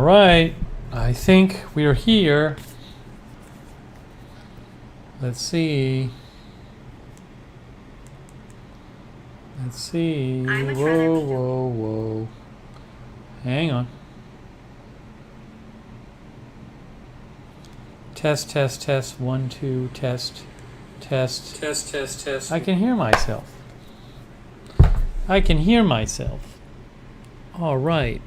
right. I think we're here. Let's see. Whoa. Hang on. Test. 1, 2, test. I can hear myself. All right.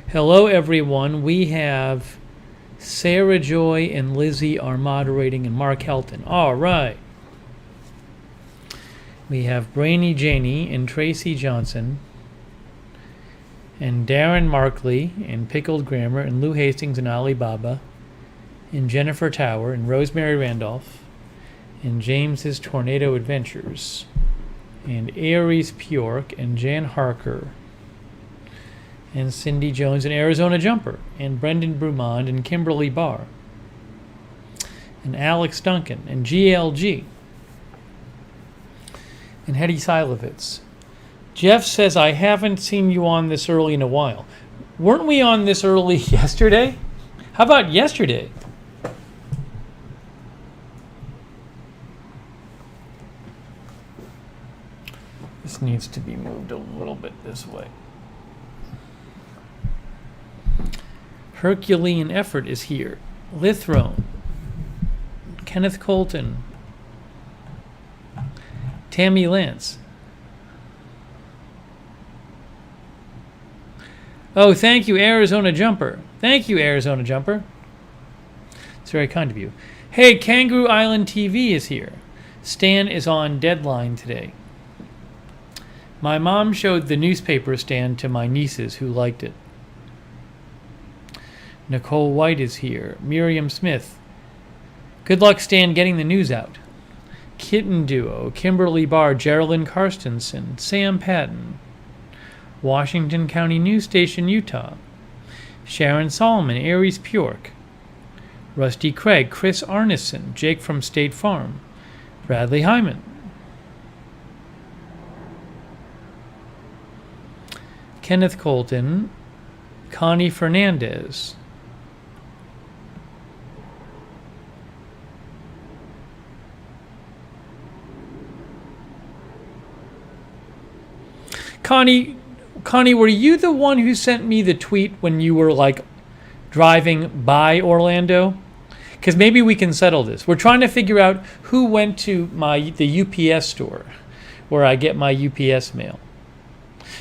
Hello, everyone. We have Sarah Joy and Lizzie are moderating, and Mark Helton. All right. We have Brainy Janey and Tracy Johnson and Darren Markley and Pickled Grammar and Lou Hastings and Alibaba and Jennifer Tower and Rosemary Randolph and James's Tornado Adventures and Aries Pyork and Jan Harker and Cindy Jones and Arizona Jumper and Brendan Brumond and Kimberly Barr and Alex Duncan and GLG and Hetty Silovitz. Jeff says, I haven't seen you on this early in a while. Weren't we on this early yesterday? How about yesterday? This needs to be moved a little bit this way. Herculean effort is here. Lithrone, Kenneth Colton, Tammy Lance. Oh, thank you, Arizona Jumper. Thank you, Arizona Jumper. It's very kind of you. Hey, Kangaroo Island TV is here. Stan is on deadline today. My mom showed the newspaper stand to my nieces who liked it. Nicole White is here. Miriam Smith. Good luck, Stan, getting the news out. Kitten Duo. Kimberly Barr. Geraldine Karstensen. Sam Patton. Washington County News Station, Utah. Sharon Solomon. Aries Pyork. Rusty Craig. Chris Arneson. Jake from State Farm. Bradley Hyman. Kenneth Colton. Connie Fernandez. Connie, were you the one who sent me the tweet when you were like driving by Orlando? Because maybe we can settle this. We're trying to figure out who went to the UPS store where I get my UPS mail.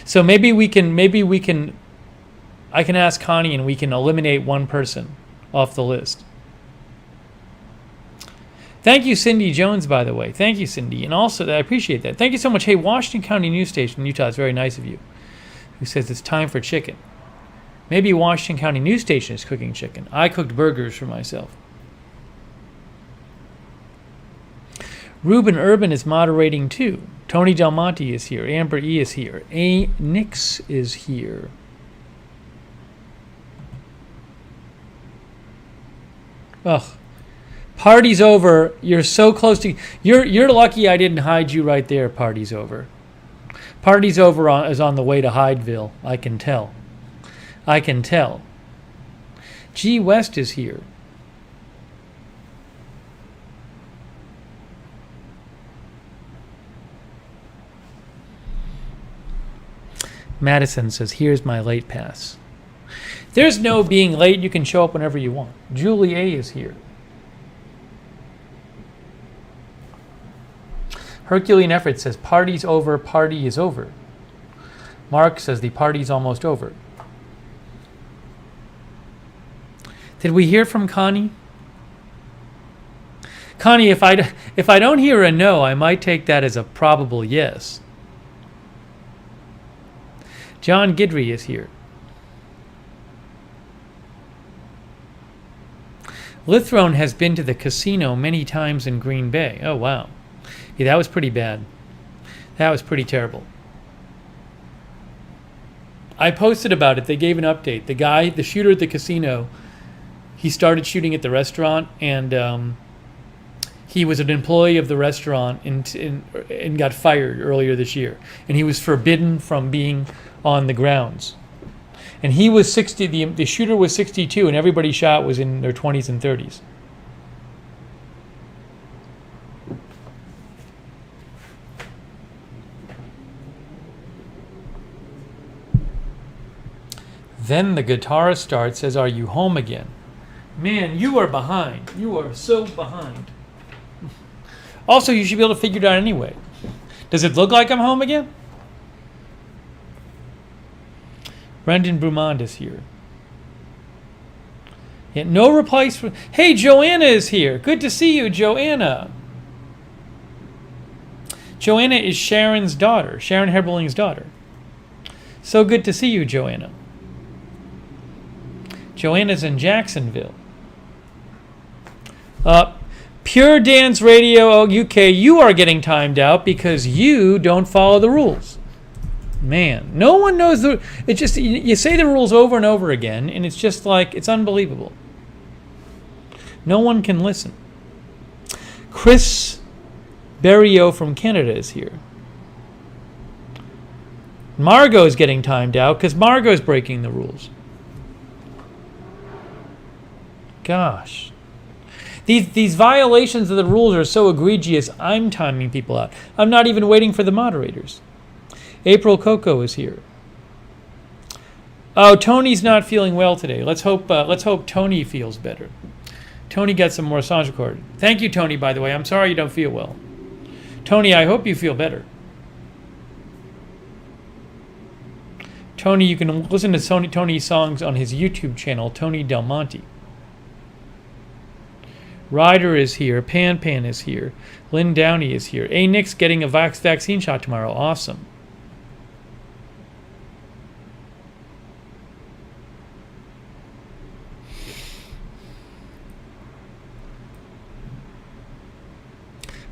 So maybe I can ask Connie and we can eliminate one person off the list. Thank you, Cindy Jones, by the way. Thank you, Cindy. And also, I appreciate that. Thank you so much. Hey, Washington County News Station, Utah, it's very nice of you. Who says it's time for chicken. Maybe Washington County News Station is cooking chicken. I cooked burgers for myself. Ruben Urban is moderating too. Tony Del Monte is here. Amber E is here. A. Nix is here. Ugh. Party's over. You're so close to... You're lucky I didn't hide you right there, Party's over. Party's over is on the way to Hydeville. I can tell. G. West is here. Madison says, here's my late pass. There's no being late. You can show up whenever you want. Julie A. is here. Herculean Effort says, party's over, party is over. Mark says, the party's almost over. Did we hear from Connie? Connie, if I don't hear a no, I might take that as a probable yes. John Gidry is here. Lithrone has been to the casino many times in Green Bay. Oh, wow. Yeah, that was pretty bad. That was pretty terrible. I posted about it. They gave an update. The shooter at the casino, he started shooting at the restaurant, and He was an employee of the restaurant and got fired earlier this year. And he was forbidden from being on the grounds. And he was 60, the shooter was 62, and everybody shot was in their 20s and 30s. Then the guitarist starts, says, "Are you home again?" Man, you are behind. You are so behind. Also, you should be able to figure it out anyway. Does it look like I'm home again? Brendan Brumond is here. Yet no replies for... Hey, Joanna is here. Good to see you, Joanna. Joanna is Sharon's daughter, Sharon Heberling's daughter. So good to see you, Joanna. Joanna's in Jacksonville. Pure Dance Radio UK, you are getting timed out because you don't follow the rules. Man, no one knows the... It's just, you say the rules over and over again, and it's just like, it's unbelievable. No one can listen. Chris Berriot from Canada is here. Margot is getting timed out because Margot's breaking the rules. Gosh. These violations of the rules are so egregious, I'm timing people out. I'm not even waiting for the moderators. April Coco is here. Oh, Tony's not feeling well today. Let's hope Tony feels better. Tony got some more songs recorded. Thank you, Tony, by the way. I'm sorry you don't feel well. Tony, I hope you feel better. Tony, you can listen to Tony's songs on his YouTube channel, Tony Del Monte. Ryder is here. Pan is here. Lynn Downey is here. A. Nick's getting a vaccine shot tomorrow. Awesome.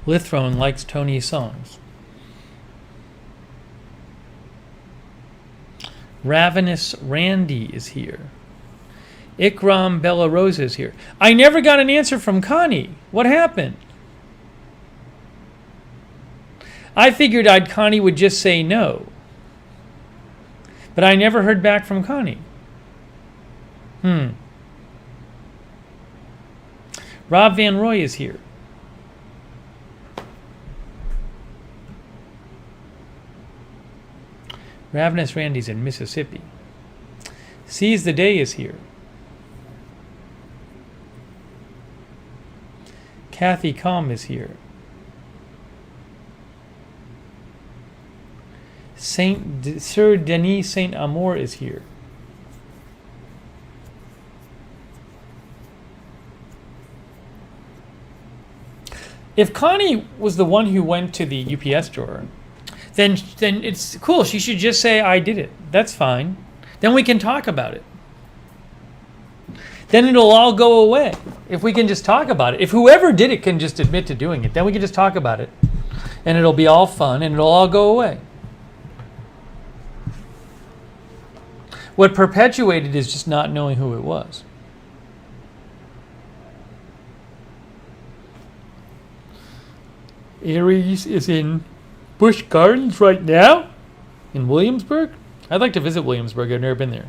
Lithrone likes Tony's songs. Ravenous Randy is here. Ikram Bella Rosa is here. I never got an answer from Connie. What happened? I figured Connie would just say no. But I never heard back from Connie. Rob Van Roy is here. Ravenous Randy's in Mississippi. Seize the Day is here. Kathy Calm is here. Sir Denis Saint Amour is here. If Connie was the one who went to the UPS store, then it's cool. She should just say, I did it. That's fine. Then we can talk about it. Then it'll all go away. If we can just talk about it. If whoever did it can just admit to doing it, then we can just talk about it. And it'll be all fun and it'll all go away. What perpetuated is just not knowing who it was. Aries is in Busch Gardens right now? In Williamsburg? I'd like to visit Williamsburg. I've never been there.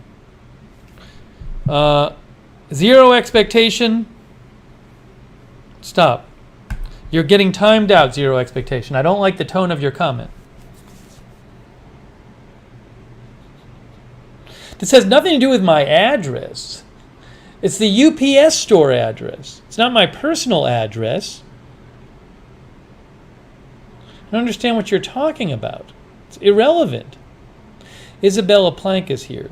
Zero Expectation. Stop. You're getting timed out, Zero Expectation. I don't like the tone of your comment. This has nothing to do with my address. It's the UPS store address. It's not my personal address. I don't understand what you're talking about. It's irrelevant. Isabella Plank is here.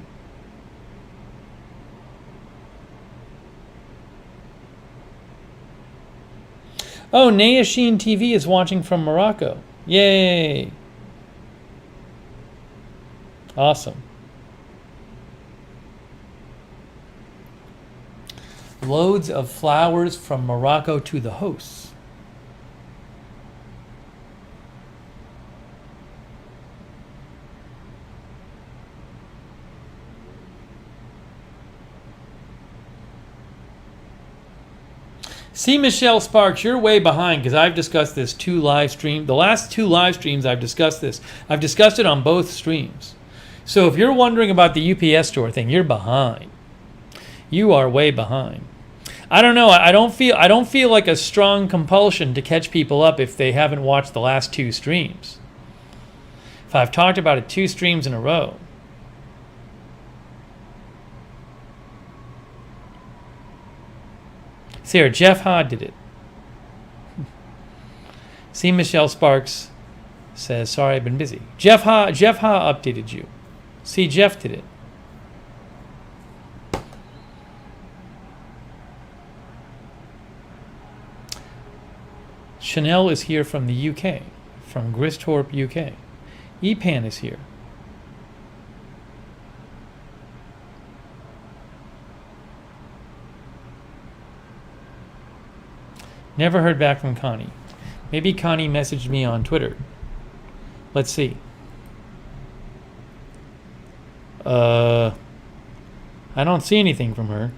Oh, Nayasheen TV is watching from Morocco. Yay. Awesome. Loads of flowers from Morocco to the hosts. See, Michelle Sparks, you're way behind because I've discussed this the last 2 live streams I've discussed this. I've discussed it on both streams. So if you're wondering about the UPS store thing, you're behind. You are way behind. I don't know. I don't feel like a strong compulsion to catch people up if they haven't watched the last 2 streams. If I've talked about it 2 streams in a row. Sarah, Jeff Ha did it. See, Michelle Sparks says, sorry, I've been busy. Jeff Ha updated you. See, Jeff did it. Chanel is here from the UK, from Gristorp, UK. EPAN is here. Never heard back from Connie. Maybe Connie messaged me on Twitter. Let's see. I don't see anything from her.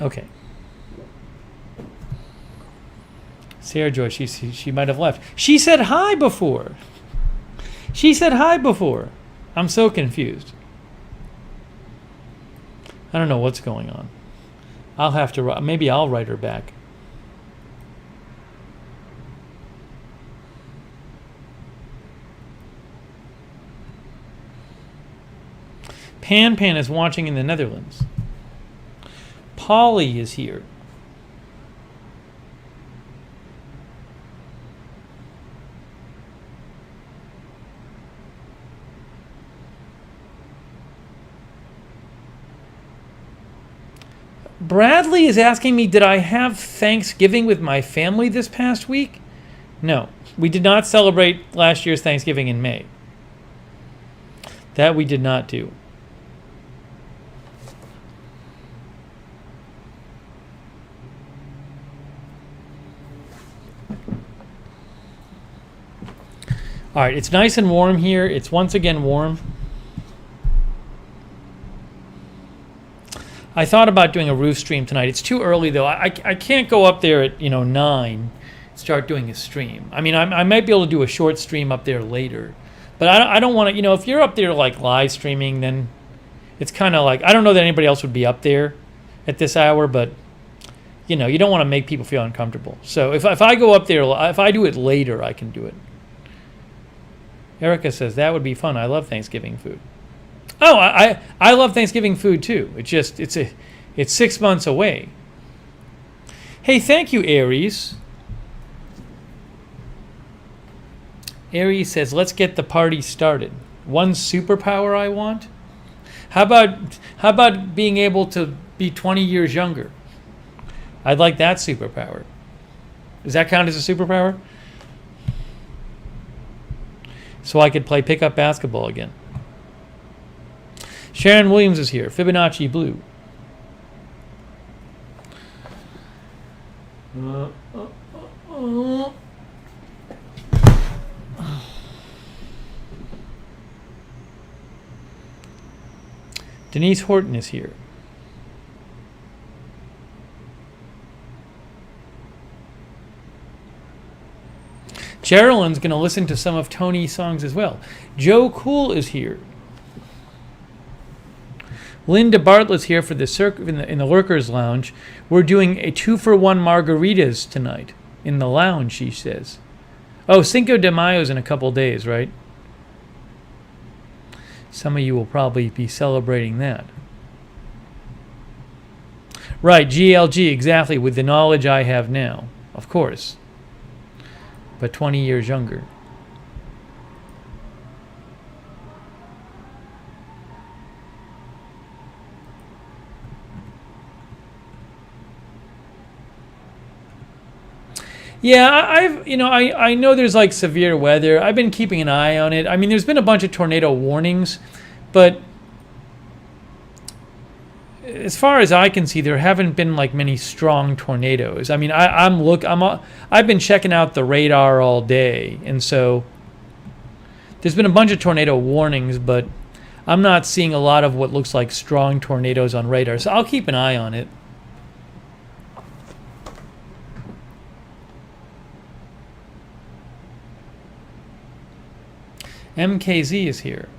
Okay. Sarah Joy, she might have left. She said hi before. She said hi before. I'm so confused. I don't know what's going on. I'll have to, maybe I'll write her back. Pan is watching in the Netherlands. Polly is here. Bradley is asking me, did I have Thanksgiving with my family this past week? No, we did not celebrate last year's Thanksgiving in May. That we did not do. All right, it's nice and warm here. It's once again warm. I thought about doing a roof stream tonight. It's too early though. I can't go up there at 9 and start doing a stream. I mean, I might be able to do a short stream up there later, but I don't want to. If you're up there like live streaming, then it's kind of like, I don't know that anybody else would be up there at this hour, but you don't want to make people feel uncomfortable. So if I go up there, if I do it later, I can do it. Erica says, that would be fun. I love Thanksgiving food. Oh, I love Thanksgiving food too. It's 6 months away. Hey, thank you, Aries. Aries says, let's get the party started. One superpower I want? How about being able to be 20 years younger? I'd like that superpower. Does that count as a superpower? So I could play pickup basketball again. Sharon Williams is here. Fibonacci Blue. Denise Horton is here. Geraldine's going to listen to some of Tony's songs as well. Joe Cool is here. Linda Bartlett's here for the in the Lurkers Lounge. We're doing a 2-for-1 margaritas tonight in the lounge, she says. Oh, Cinco de Mayo's in a couple days, right? Some of you will probably be celebrating that. Right, GLG, exactly, with the knowledge I have now, of course. But 20 years younger. Yeah, I know there's like severe weather. I've been keeping an eye on it. I mean, there's been a bunch of tornado warnings, but as far as I can see, there haven't been like many strong tornadoes. I mean, I've been checking out the radar all day, and so there's been a bunch of tornado warnings, but I'm not seeing a lot of what looks like strong tornadoes on radar. So I'll keep an eye on it. MKZ is here.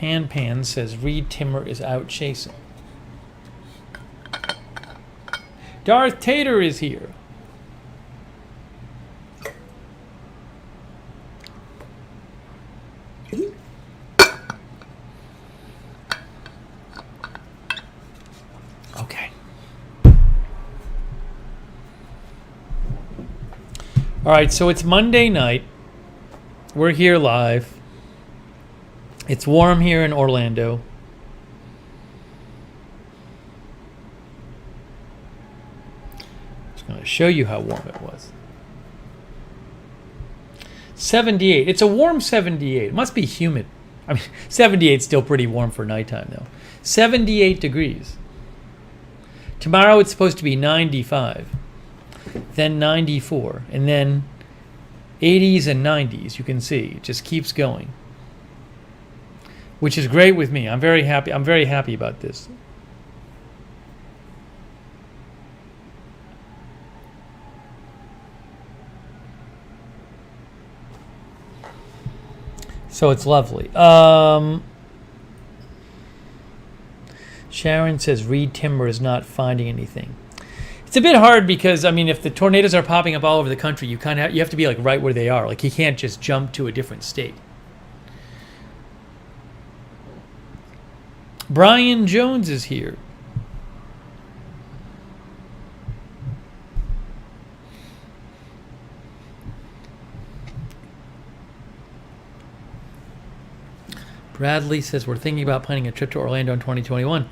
Pan says Reed Timmer is out chasing. Darth Tater is here. Okay. All right, so it's Monday night. We're here live. It's warm here in Orlando. I'm just going to show you how warm it was. 78. It's a warm 78. It must be humid. I mean, 78 is still pretty warm for nighttime, though. 78 degrees. Tomorrow it's supposed to be 95. Then 94. And then 80s and 90s. You can see. It just keeps going. Which is great with me. I'm very happy. I'm very happy about this. So it's lovely. Sharon says Reed Timber is not finding anything. It's a bit hard because, I mean, if the tornadoes are popping up all over the country, you have to be like right where they are. Like, he can't just jump to a different state. Brian Jones is here. Bradley says we're thinking about planning a trip to Orlando in 2021.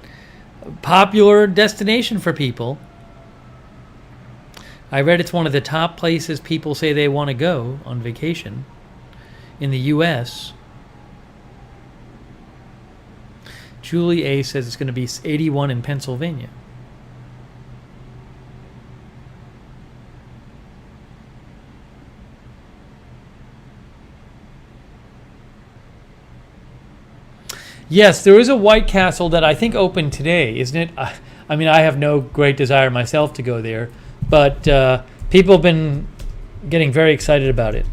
Popular destination for people. I read it's one of the top places people say they want to go on vacation in the U.S. Julie A. says it's going to be 81 in Pennsylvania. Yes, there is a White Castle that I think opened today, isn't it? I mean, I have no great desire myself to go there, but people have been getting very excited about it.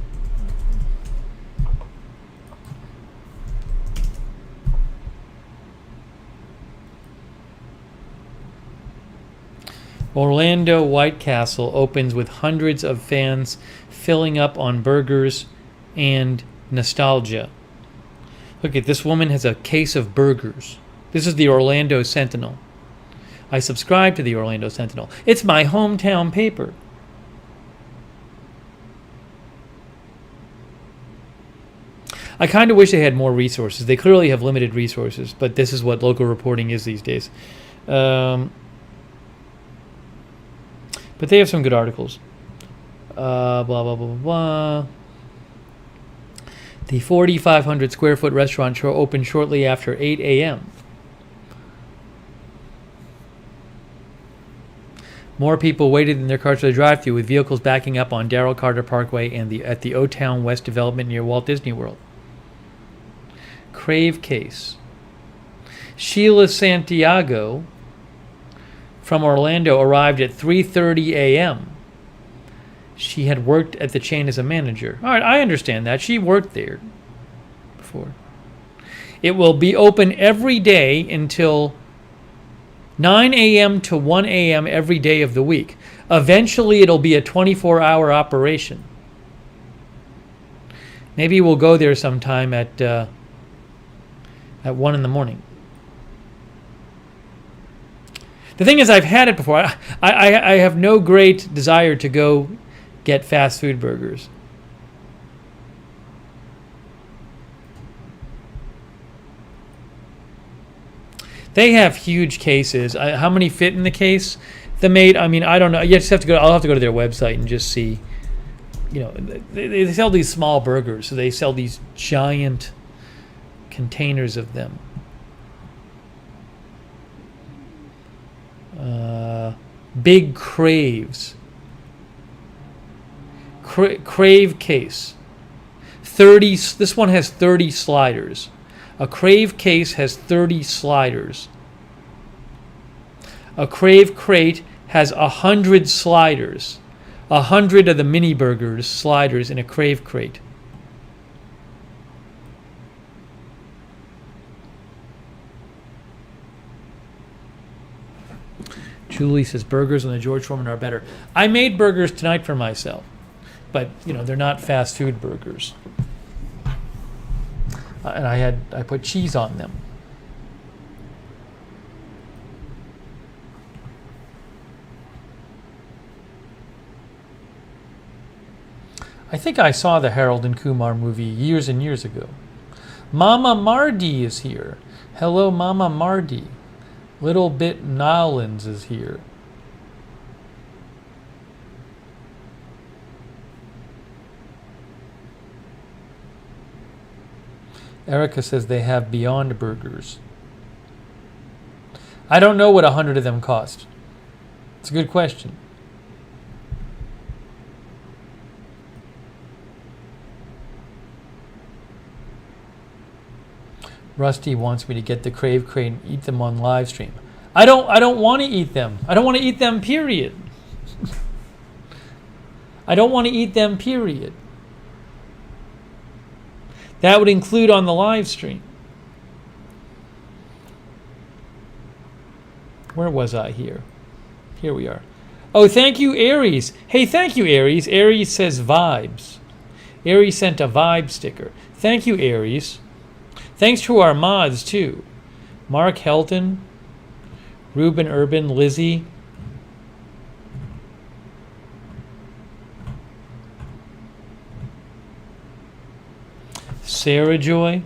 Orlando White Castle opens with hundreds of fans filling up on burgers and nostalgia. Look at this woman has a case of burgers. This is the Orlando Sentinel. I subscribe to the Orlando Sentinel. It's my hometown paper. I kind of wish they had more resources. They clearly have limited resources, but this is what local reporting is these days. But they have some good articles. Blah, blah, blah, blah, blah. The 4,500 square foot restaurant opened shortly after 8 a.m. More people waited in their cars for the drive-thru, with vehicles backing up on Darrell Carter Parkway and at the O-Town West development near Walt Disney World. Crave case. Sheila Santiago from Orlando arrived at 3:30 a.m. She had worked at the chain as a manager. All right, I understand that. She worked there before. It will be open every day until 9 a.m. to 1 a.m. every day of the week. Eventually, it'll be a 24-hour operation. Maybe we'll go there sometime at 1 in the morning. The thing is, I've had it before. I have no great desire to go get fast food burgers. They have huge cases. How many fit in the case? The mate, I mean, I don't know. You just have to go. I'll have to go to their website and just see. You know, they sell these small burgers, so they sell these giant containers of them. Big Craves. Crave case. 30. This one has 30 sliders. A Crave case has 30 sliders. A Crave crate has 100 sliders. 100 of the mini burgers sliders in a Crave crate. Julie says burgers on the George Foreman are better. I made burgers tonight for myself, but you know they're not fast food burgers. And I put cheese on them. I think I saw the Harold and Kumar movie years and years ago. Mama Mardi is here. Hello, Mama Mardi. Little Bit Nolans is here. Erica says they have Beyond Burgers. I don't know what 100 of them cost. It's a good question. Rusty wants me to get the Crave crate and eat them on live stream. I don't want to eat them. I don't want to eat them, period. I don't want to eat them, period. That would include on the live stream. Where was I here? Here we are. Oh, thank you, Aries. Hey, thank you, Aries. Aries says vibes. Aries sent a vibe sticker. Thank you, Aries. Thanks to our mods, too. Mark Helton, Ruben Urban, Lizzie. Sarah Joy.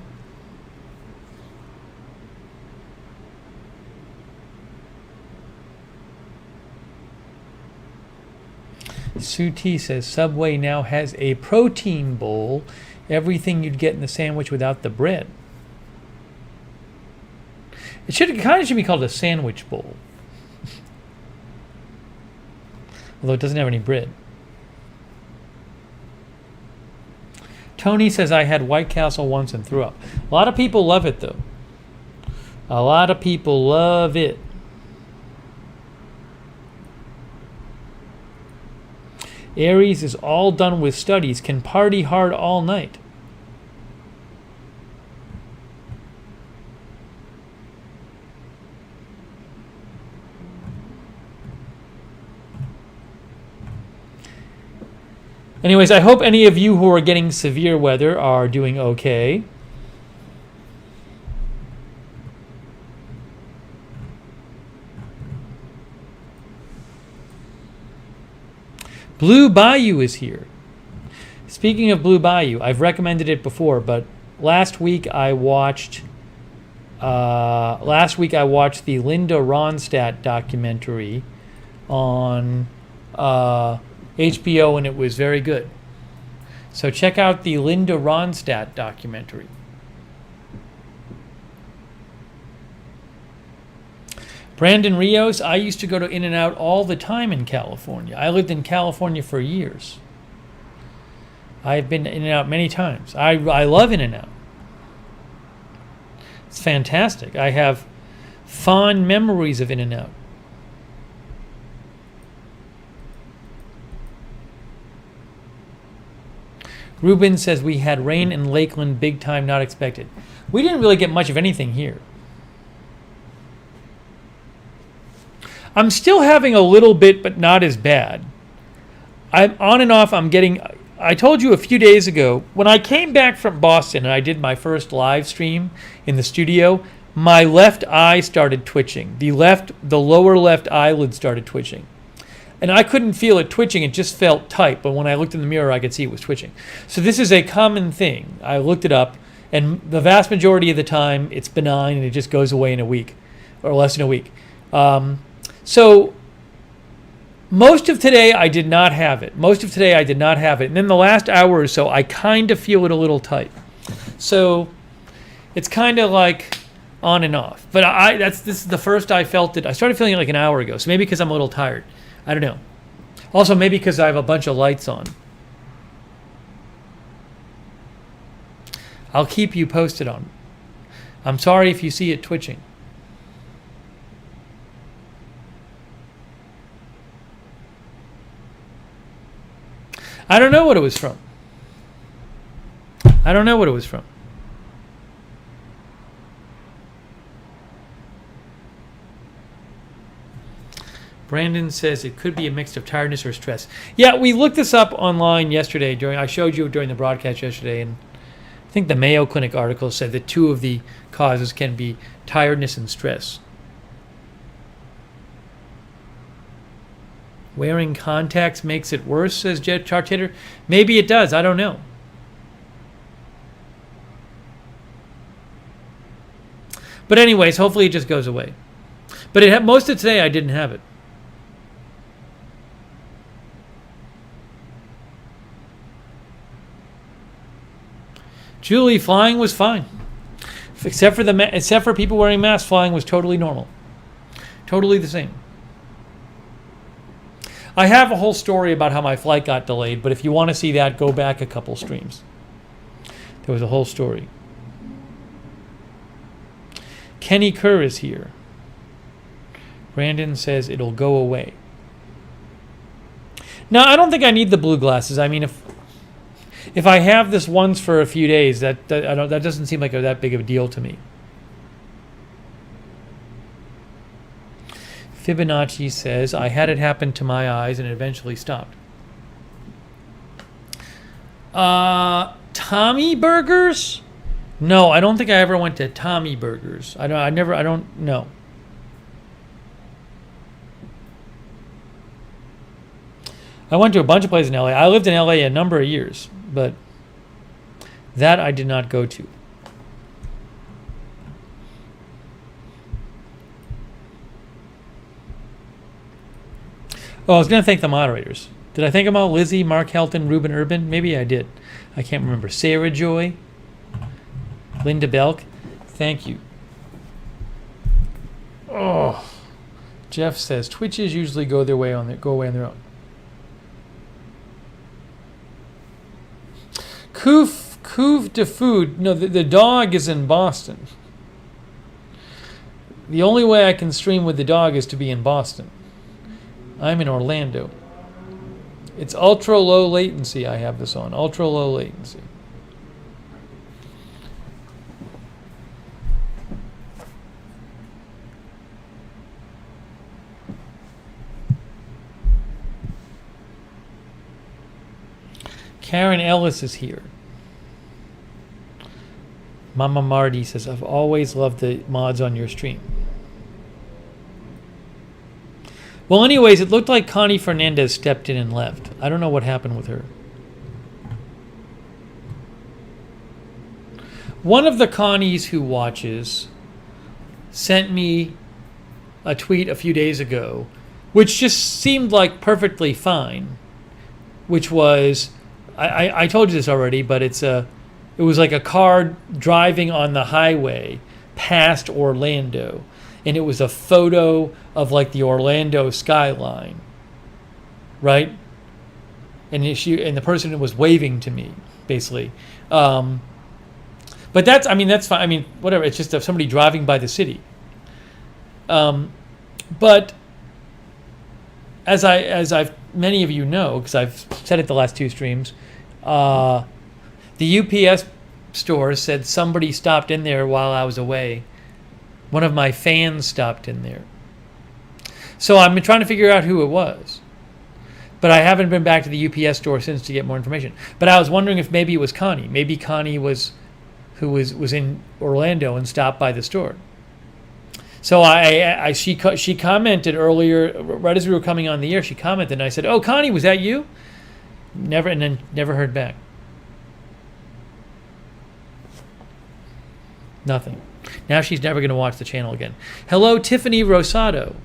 Sue T says Subway now has a protein bowl. Everything you'd get in the sandwich without the bread. It kind of should be called a sandwich bowl. Although it doesn't have any bread. Tony says I had White Castle once and threw up. A lot of people love it, though. A lot of people love it. Aries is all done with studies, can party hard all night. Anyways, I hope any of you who are getting severe weather are doing okay. Blue Bayou is here. Speaking of Blue Bayou, I've recommended it before, but last week I watched the Linda Ronstadt documentary on HBO, and it was very good. So check out the Linda Ronstadt documentary. Brandon Rios, I used to go to In-N-Out all the time in California. I lived in California for years. I've been to In-N-Out many times. I love In-N-Out. It's fantastic. I have fond memories of In-N-Out. Ruben says we had rain in Lakeland, big time, not expected. We didn't really get much of anything here. I'm still having a little bit, but not as bad. I'm on and off. I told you a few days ago, when I came back from Boston and I did my first live stream in the studio, my left eye started twitching. The lower left eyelid started twitching. And I couldn't feel it twitching, it just felt tight. But when I looked in the mirror, I could see it was twitching. So this is a common thing. I looked it up, and the vast majority of the time, it's benign and it just goes away in a week. or less than a week. So most of today I did not have it. And then the last hour or so, I kind of feel it a little tight. So it's kind of like on and off. But this is the first I felt it. I started feeling it like an hour ago. So maybe because I'm a little tired. I don't know. Also, maybe because I have a bunch of lights on. I'll keep you posted on it. I'm sorry if you see it twitching. I don't know what it was from. Brandon says it could be a mix of tiredness or stress. Yeah, we looked this up online yesterday. I showed you during the broadcast yesterday, and I think the Mayo Clinic article said that 2 of the causes can be tiredness and stress. Wearing contacts makes it worse, says Jet Chartator. Maybe it does. I don't know. But anyways, hopefully it just goes away. But most of today I didn't have it. Julie, flying was fine. Except for people wearing masks, flying was totally normal. Totally the same. I have a whole story about how my flight got delayed, but if you want to see that, go back a couple streams. There was a whole story. Kenny Kerr is here. Brandon says it'll go away. Now, I don't think I need the blue glasses. I mean, if I have this once for a few days, that doesn't seem like that big of a deal to me. Fibonacci says, I had it happen to my eyes and it eventually stopped. Tommy Burgers? No, I don't think I ever went to Tommy Burgers. I don't know. I went to a bunch of places in LA. I lived in LA a number of years, but that I did not go to. Oh, I was going to thank the moderators. Did I thank them all? Lizzie, Mark Helton, Ruben Urban? Maybe I did. I can't remember. Sarah Joy, Linda Belk. Thank you. Oh, Jeff says Twitches usually go away on their own. Couve de Food. No, the dog is in Boston. The only way I can stream with the dog is to be in Boston. I'm in Orlando. It's ultra low latency. I have this on. Ultra low latency. Karen Ellis is here. Mama Marty says, I've always loved the mods on your stream. Well, anyways, it looked like Connie Fernandez stepped in and left. I don't know what happened with her. One of the Connies who watches sent me a tweet a few days ago, which just seemed like perfectly fine, which was, I told you this already, but it was like a car driving on the highway past Orlando, and it was a photo of like the Orlando skyline, right? And the person was waving to me, basically. But that's fine. I mean, whatever. It's just somebody driving by the city. But as many of you know, because I've said it the last 2 streams, the UPS store said somebody stopped in there while I was away. One of my fans stopped in there. So I've been trying to figure out who it was. But I haven't been back to the UPS store since to get more information. But I was wondering if maybe it was Connie. Maybe Connie was in Orlando and stopped by the store. So she commented earlier, right as we were coming on the air, she commented, and I said, "Oh, Connie, was that you?" Never heard back. Nothing. Now she's never going to watch the channel again. Hello, Tiffany Rosado.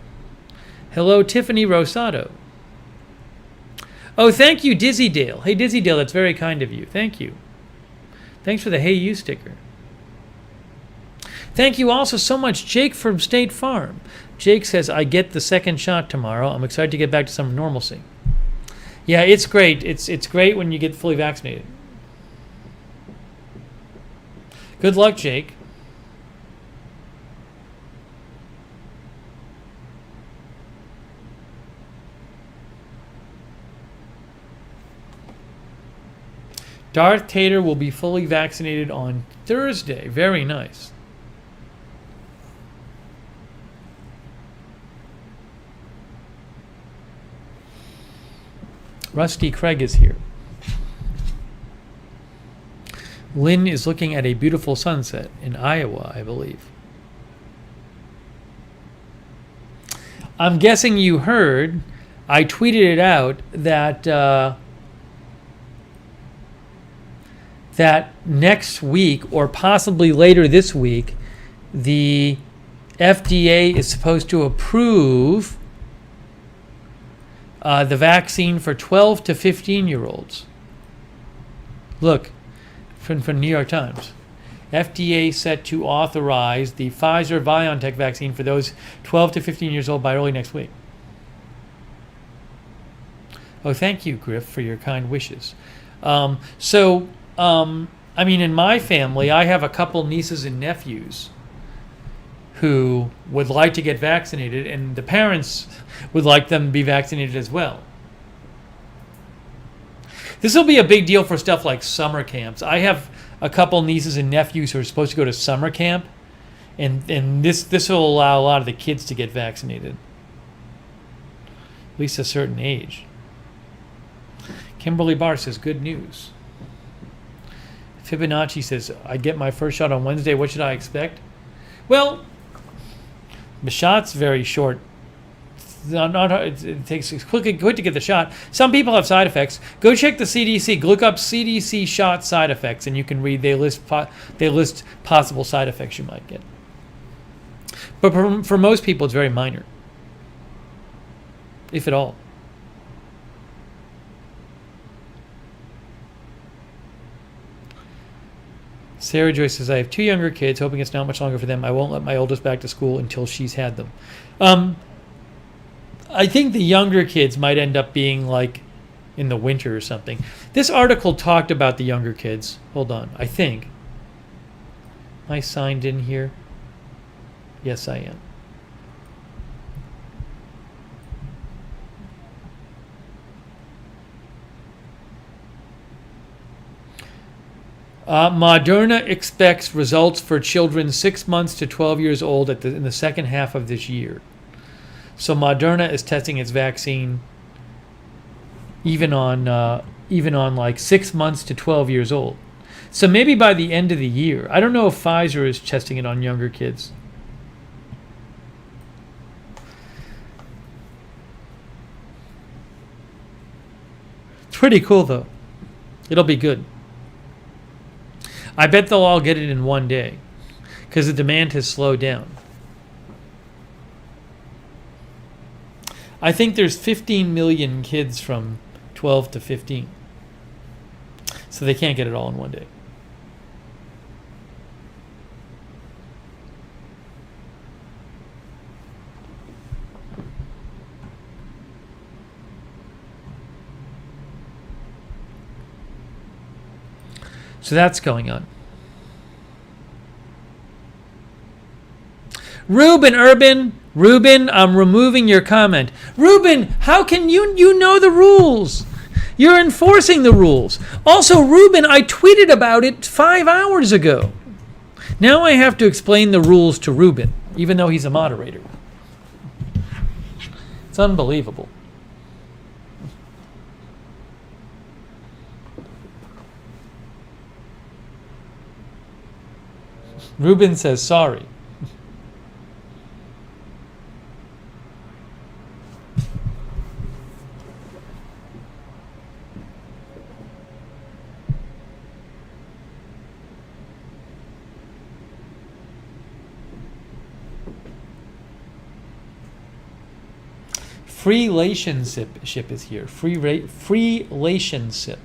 Hello, Tiffany Rosado. Oh, thank you, Dizzy Dale. Hey, Dizzy Dale, that's very kind of you. Thank you. Thanks for the Hey You sticker. Thank you also so much, Jake from State Farm. Jake says, I get the second shot tomorrow. I'm excited to get back to some normalcy. Yeah, it's great. It's great when you get fully vaccinated. Good luck, Jake. Darth Tater will be fully vaccinated on Thursday. Very nice. Rusty Craig is here. Lynn is looking at a beautiful sunset in Iowa, I believe. I'm guessing you heard, I tweeted it out, that next week, or possibly later this week, the FDA is supposed to approve the vaccine for 12 to 15-year-olds. Look, from New York Times. FDA set to authorize the Pfizer-BioNTech vaccine for those 12 to 15 years old by early next week. Oh, thank you, Griff, for your kind wishes. I mean, in my family, I have a couple nieces and nephews who would like to get vaccinated, and the parents would like them to be vaccinated as well. This will be a big deal for stuff like summer camps. I have a couple nieces and nephews who are supposed to go to summer camp, and this will allow a lot of the kids to get vaccinated, at least a certain age. Kimberly Barr says, good news. Fibonacci says, I get my first shot on Wednesday. What should I expect? Well, the shot's very short. It takes quick to get the shot. Some people have side effects. Go check the CDC. Look up CDC shot side effects, and you can read. They list possible side effects you might get. But for most people, it's very minor, if at all. Sarah Joyce says, I have two younger kids, hoping it's not much longer for them. I won't let my oldest back to school until she's had them. I think the younger kids might end up being like in the winter or something. This article talked about the younger kids. Hold on, I think. Am I signed in here? Yes, I am. Moderna expects results for children 6 months to 12 years old in the second half of this year. So Moderna is testing its vaccine even on like 6 months to 12 years old. So maybe by the end of the year. I don't know if Pfizer is testing it on younger kids. It's pretty cool though. It'll be good. I bet they'll all get it in one day because the demand has slowed down. I think there's 15 million kids from 12 to 15. So they can't get it all in one day. So that's going on. Ruben, I'm removing your comment. Ruben, how can you know the rules? You're enforcing the rules. Also, Ruben, I tweeted about it 5 hours ago. Now I have to explain the rules to Ruben, even though he's a moderator. It's unbelievable. Ruben says sorry. Free relationship is here. Free relationship.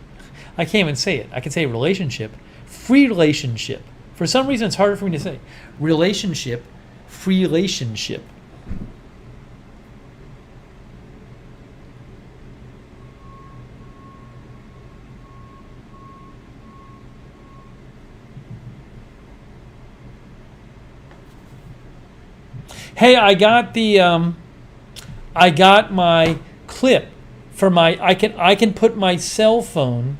I can't even say it. I can say relationship. Free relationship. For some reason, it's harder for me to say. Relationship. Free relationship. Hey, I got my clip for my. I can put my cell phone.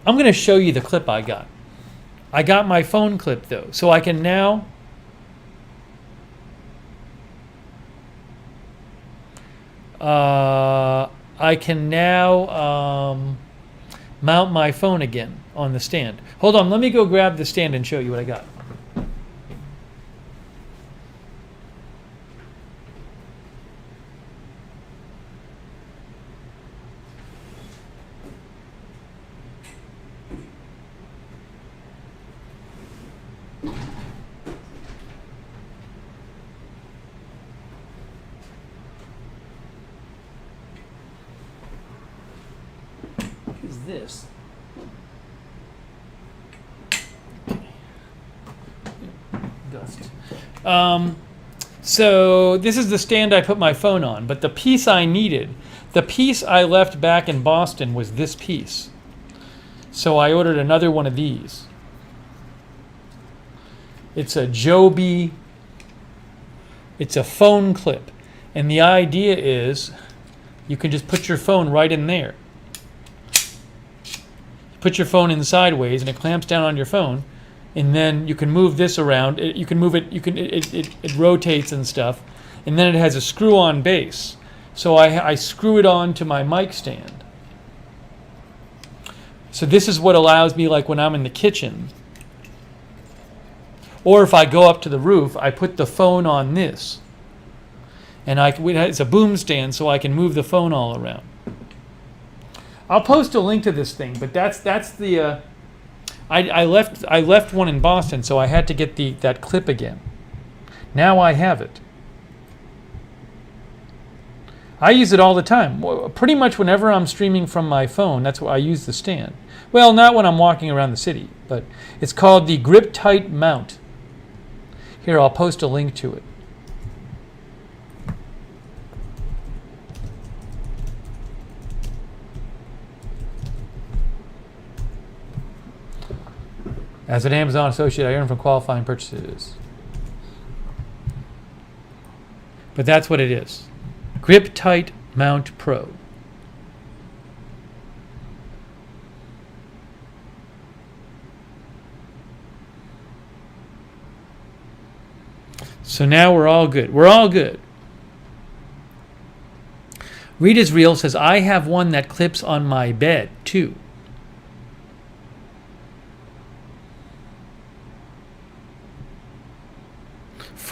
I'm going to show you the clip I got. I got my phone clip though, so I can now. I can now mount my phone again on the stand. Hold on, let me go grab the stand and show you what I got. This. Dust. So this is the stand I put my phone on, but the piece I needed, the piece I left back in Boston was this piece. So I ordered another one of these. It's a Joby, it's a phone clip. And the idea is you can just put your phone right in there. Put your phone in sideways and it clamps down on your phone, and then you can move this around. You can move it. It rotates and stuff, and then it has a screw-on base. So I screw it on to my mic stand. So this is what allows me, like when I'm in the kitchen, or if I go up to the roof, I put the phone on this, and it's a boom stand, so I can move the phone all around. I'll post a link to this thing, but that's the. I left one in Boston, so I had to get that clip again. Now I have it. I use it all the time. Pretty much whenever I'm streaming from my phone, that's why I use the stand. Well, not when I'm walking around the city, but it's called the Grip Tight Mount. Here, I'll post a link to it. As an Amazon associate, I earn from qualifying purchases. But that's what it is. Grip Tight Mount Pro. So now we're all good. We're all good. Rita's Reel says, I have one that clips on my bed, too.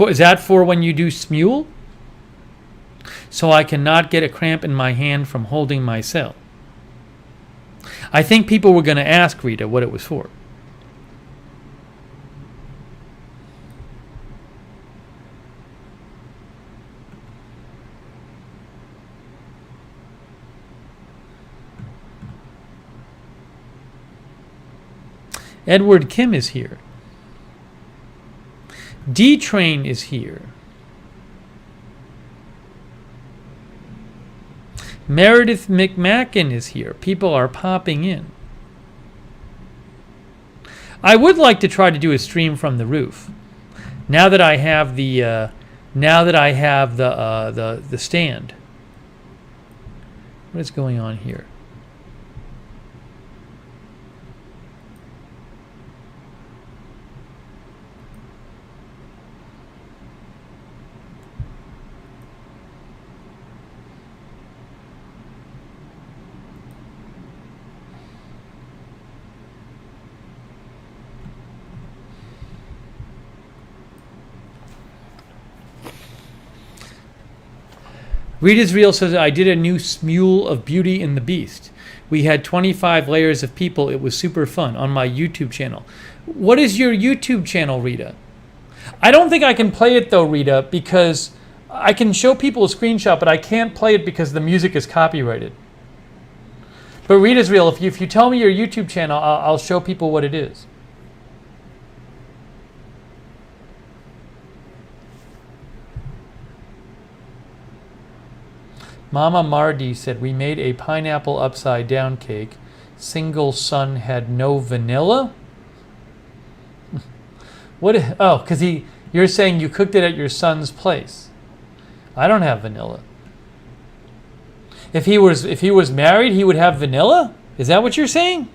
Is that for when you do smule? So I cannot get a cramp in my hand from holding my cell. I think people were going to ask Rita what it was for. Edward Kim is here. D-Train is here. Meredith McMacken is here. People are popping in. I would like to try to do a stream from the roof. Now that I have the the stand. What is going on here? Rita's Reel says, I did a new smule of Beauty and the Beast. We had 25 layers of people. It was super fun on my YouTube channel. What is your YouTube channel, Rita? I don't think I can play it though, Rita, because I can show people a screenshot, but I can't play it because the music is copyrighted. But Rita's Real, if you tell me your YouTube channel, I'll show people what it is. Mama Mardi said, we made a pineapple upside down cake. Single son had no vanilla? What? Oh, because you're saying you cooked it at your son's place. I don't have vanilla. If he was married, he would have vanilla? Is that what you're saying?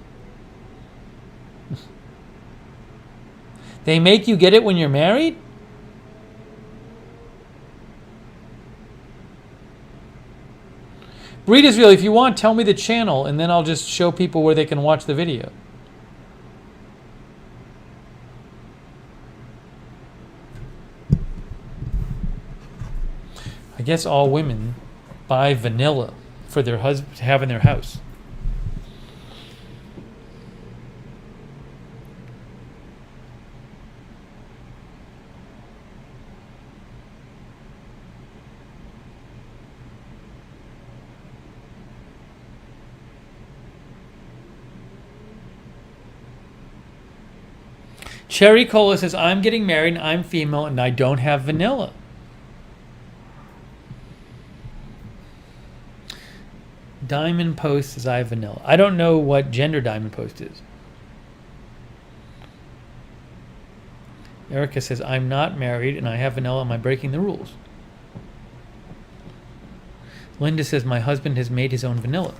They make you get it when you're married? Breed Israel, if you want, tell me the channel, and then I'll just show people where they can watch the video. I guess all women buy vanilla for their husband to have in their house. Cherry Cola says, I'm getting married and I'm female and I don't have vanilla. Diamond Post says, I have vanilla. I don't know what gender Diamond Post is. Erica says, I'm not married and I have vanilla. Am I breaking the rules? Linda says, my husband has made his own vanilla.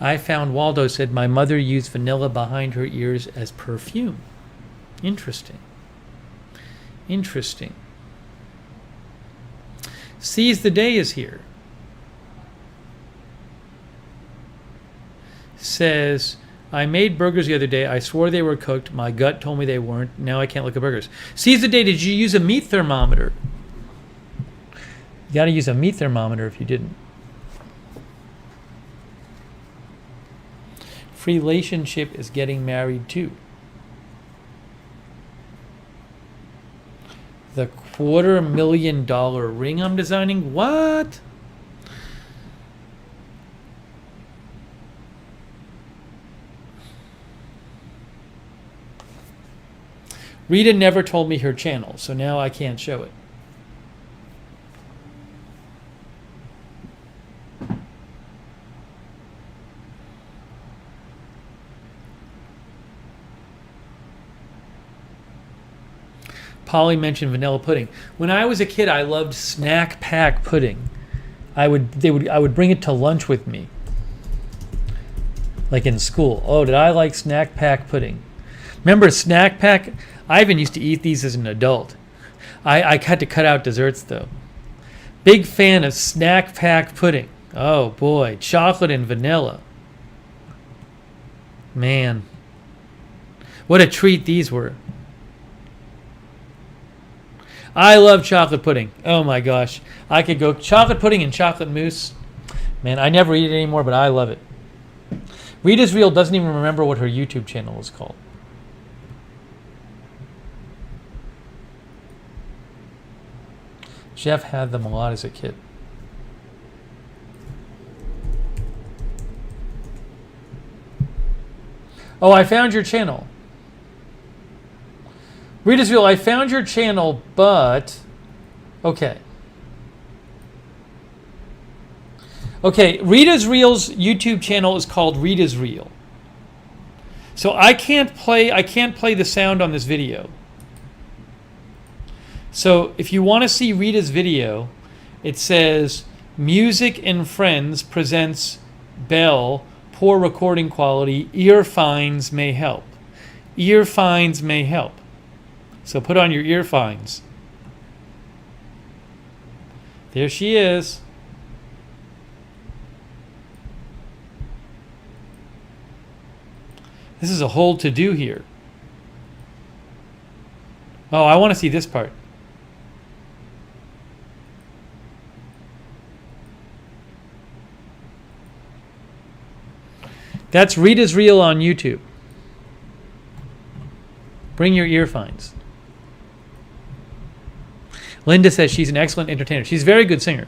I found Waldo said, my mother used vanilla behind her ears as perfume. Interesting. Interesting. Seize the Day is here. Says, I made burgers the other day. I swore they were cooked. My gut told me they weren't. Now I can't look at burgers. Seize the Day, did you use a meat thermometer? You got to use a meat thermometer if you didn't. Relationship is getting married too. The $250,000 ring I'm designing? What? Rita never told me her channel, so now I can't show it. Polly mentioned vanilla pudding. When I was a kid, I loved snack pack pudding. I would bring it to lunch with me, like in school. Oh, did I like snack pack pudding? Remember snack pack? I even used to eat these as an adult. I had to cut out desserts though. Big fan of snack pack pudding. Oh boy, chocolate and vanilla. Man, what a treat these were. I love chocolate pudding. Oh my gosh. I could go chocolate pudding and chocolate mousse. Man, I never eat it anymore, but I love it. Rita's Real doesn't even remember what her YouTube channel is called. Jeff had them a lot as a kid. Oh, I found your channel. Rita's Real, I found your channel, but... Okay. Okay, Rita's Real's YouTube channel is called Rita's Real. So I can't play the sound on this video. So if you want to see Rita's video, it says Music and Friends presents Bell, poor recording quality, ear fines may help. Ear fines may help. So put on your ear fines. There she is. This is a whole to-do here. Oh, I want to see this part. That's Rita's Reel on YouTube. Bring your earphones. Linda says she's an excellent entertainer. She's a very good singer.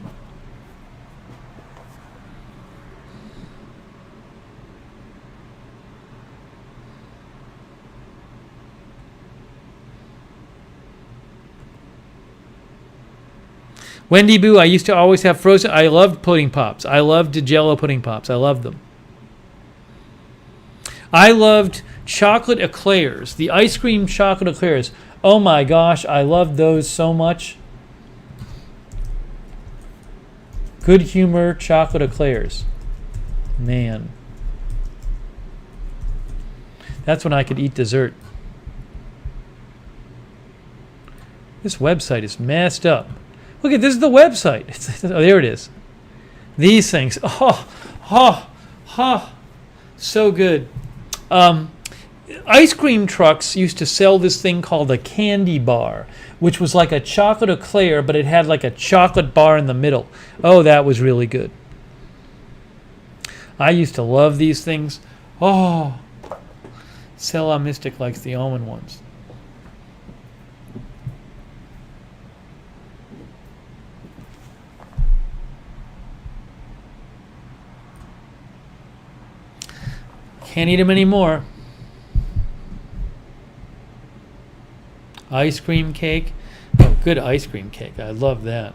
Wendy Boo, I used to always have frozen. I loved pudding pops. I loved Jell-O pudding pops. I loved them. I loved chocolate eclairs. The ice cream chocolate eclairs. Oh my gosh, I loved those so much. Good Humor chocolate eclairs. Man. That's when I could eat dessert. This website is messed up. Look at this is the website. Oh, there it is. These things. So good. Ice cream trucks used to sell this thing called a candy bar, which was like a chocolate eclair, but it had like a chocolate bar in the middle. Oh, that was really good. I used to love these things. Oh, Selah Mystic likes the almond ones. Can't eat them anymore. Ice cream cake. Oh, good ice cream cake. I love that.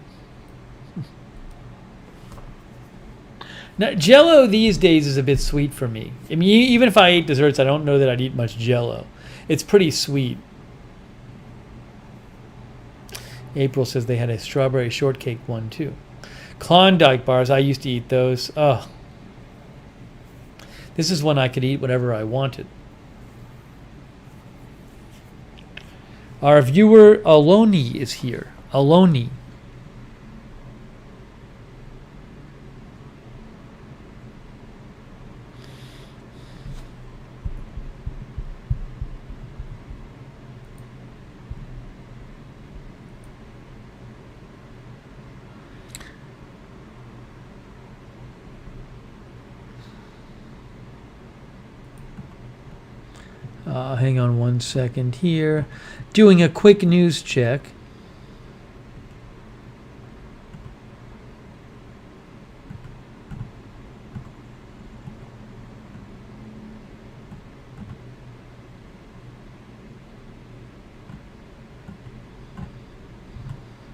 Now, Jell-O these days is a bit sweet for me. I mean, even if I ate desserts, I don't know that I'd eat much Jell-O. It's pretty sweet. April says they had a strawberry shortcake one too. Klondike bars, I used to eat those. Oh. This is when I could eat whatever I wanted. Our viewer Aloni is here. Aloni. Hang on one second here. Doing a quick news check.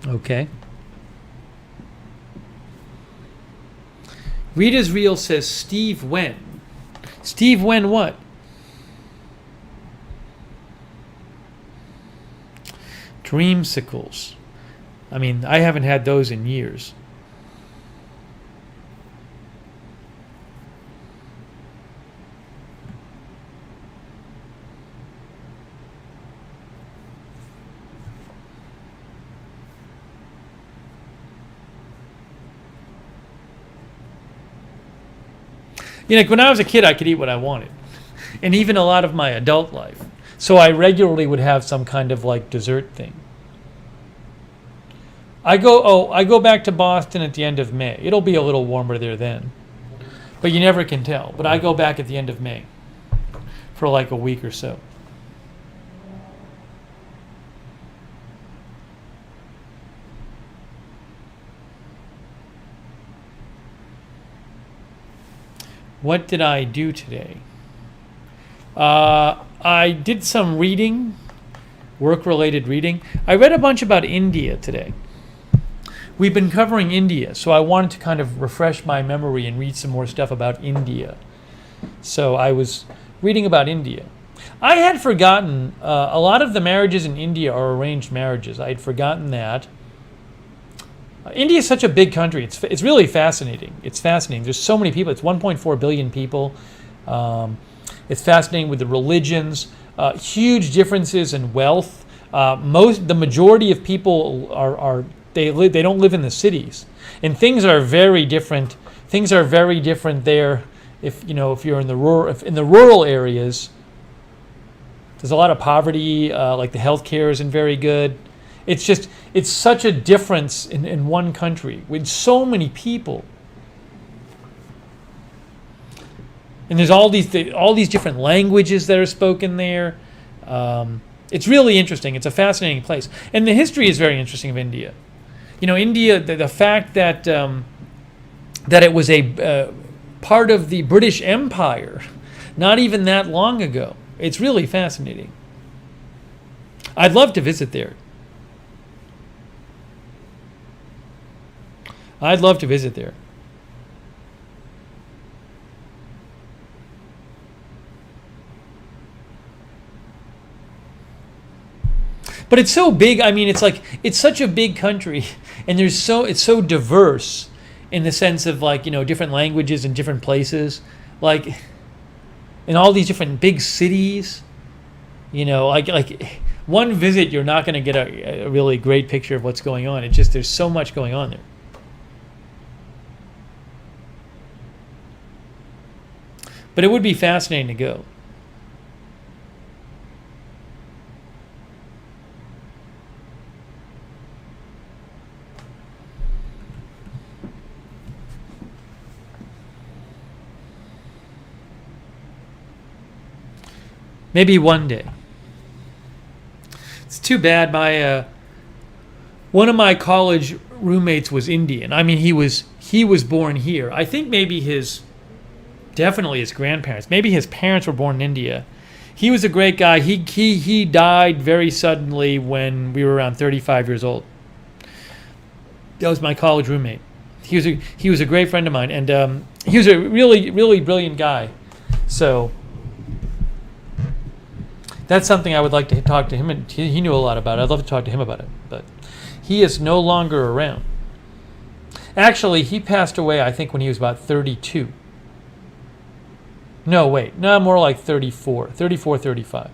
Okay. Rita's Reel says Steve Wen. Steve Wen what? Dreamsicles. I mean, I haven't had those in years. You know, when I was a kid, I could eat what I wanted. And even a lot of my adult life. So I regularly would have some kind of like dessert thing. I go back to Boston at the end of May. It'll be a little warmer there then. But you never can tell. But I go back at the end of May for like a week or so. What did I do today? I did some reading, work-related reading. I read a bunch about India today. We've been covering India, so I wanted to kind of refresh my memory and read some more stuff about India. So I was reading about India. I had forgotten a lot of the marriages in India are arranged marriages. I had forgotten that. India is such a big country. It's really fascinating. It's fascinating. There's so many people. It's 1.4 billion people. It's fascinating with the religions. Huge differences in wealth. The majority of people they don't live in the cities, and things are very different. Things are very different there. If you're in the rural areas, there's a lot of poverty. Like the healthcare isn't very good. It's such a difference in one country with so many people. And there's all these different languages that are spoken there. It's really interesting. It's a fascinating place, and the history is very interesting of India. India, the fact that it was a part of the British Empire, not even that long ago. It's really fascinating. I'd love to visit there. I'd love to visit there. But it's so big. I mean, it's such a big country, and it's so diverse in the sense of different languages in different places, in all these different big cities. One visit, you're not going to get a really great picture of what's going on. It's just there's so much going on there. But it would be fascinating to go. Maybe one day. It's too bad. One of my college roommates was Indian. I mean, he was born here. I think maybe definitely his grandparents. Maybe his parents were born in India. He was a great guy. He died very suddenly when we were around 35 years old. That was my college roommate. He was a great friend of mine, and he was a really, really brilliant guy. So that's something I would like to talk to him, and he knew a lot about it. I'd love to talk to him about it, but he is no longer around. Actually, he passed away, I think, when he was about 32. No, wait. No, more like 34, 35.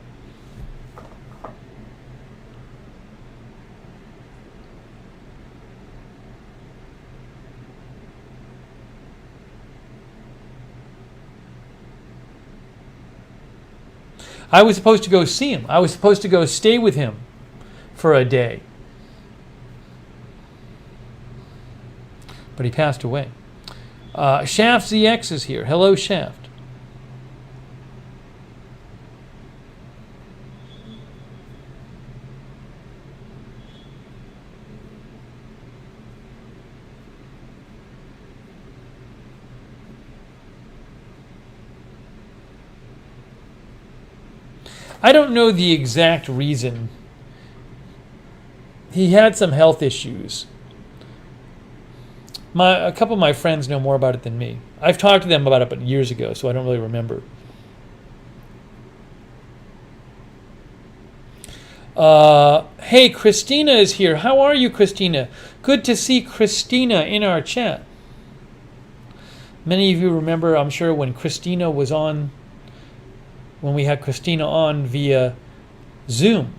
I was supposed to go see him. I was supposed to go stay with him for a day. But he passed away. Shaft ZX is here. Hello, Shaft. I don't know the exact reason. He had some health issues. A couple of my friends know more about it than me. I've talked to them about it but years ago, so I don't really remember. Hey, Christina is here. How are you, Christina? Good to see Christina in our chat. Many of you remember, I'm sure, when Christina was on, when we had Christina on via Zoom.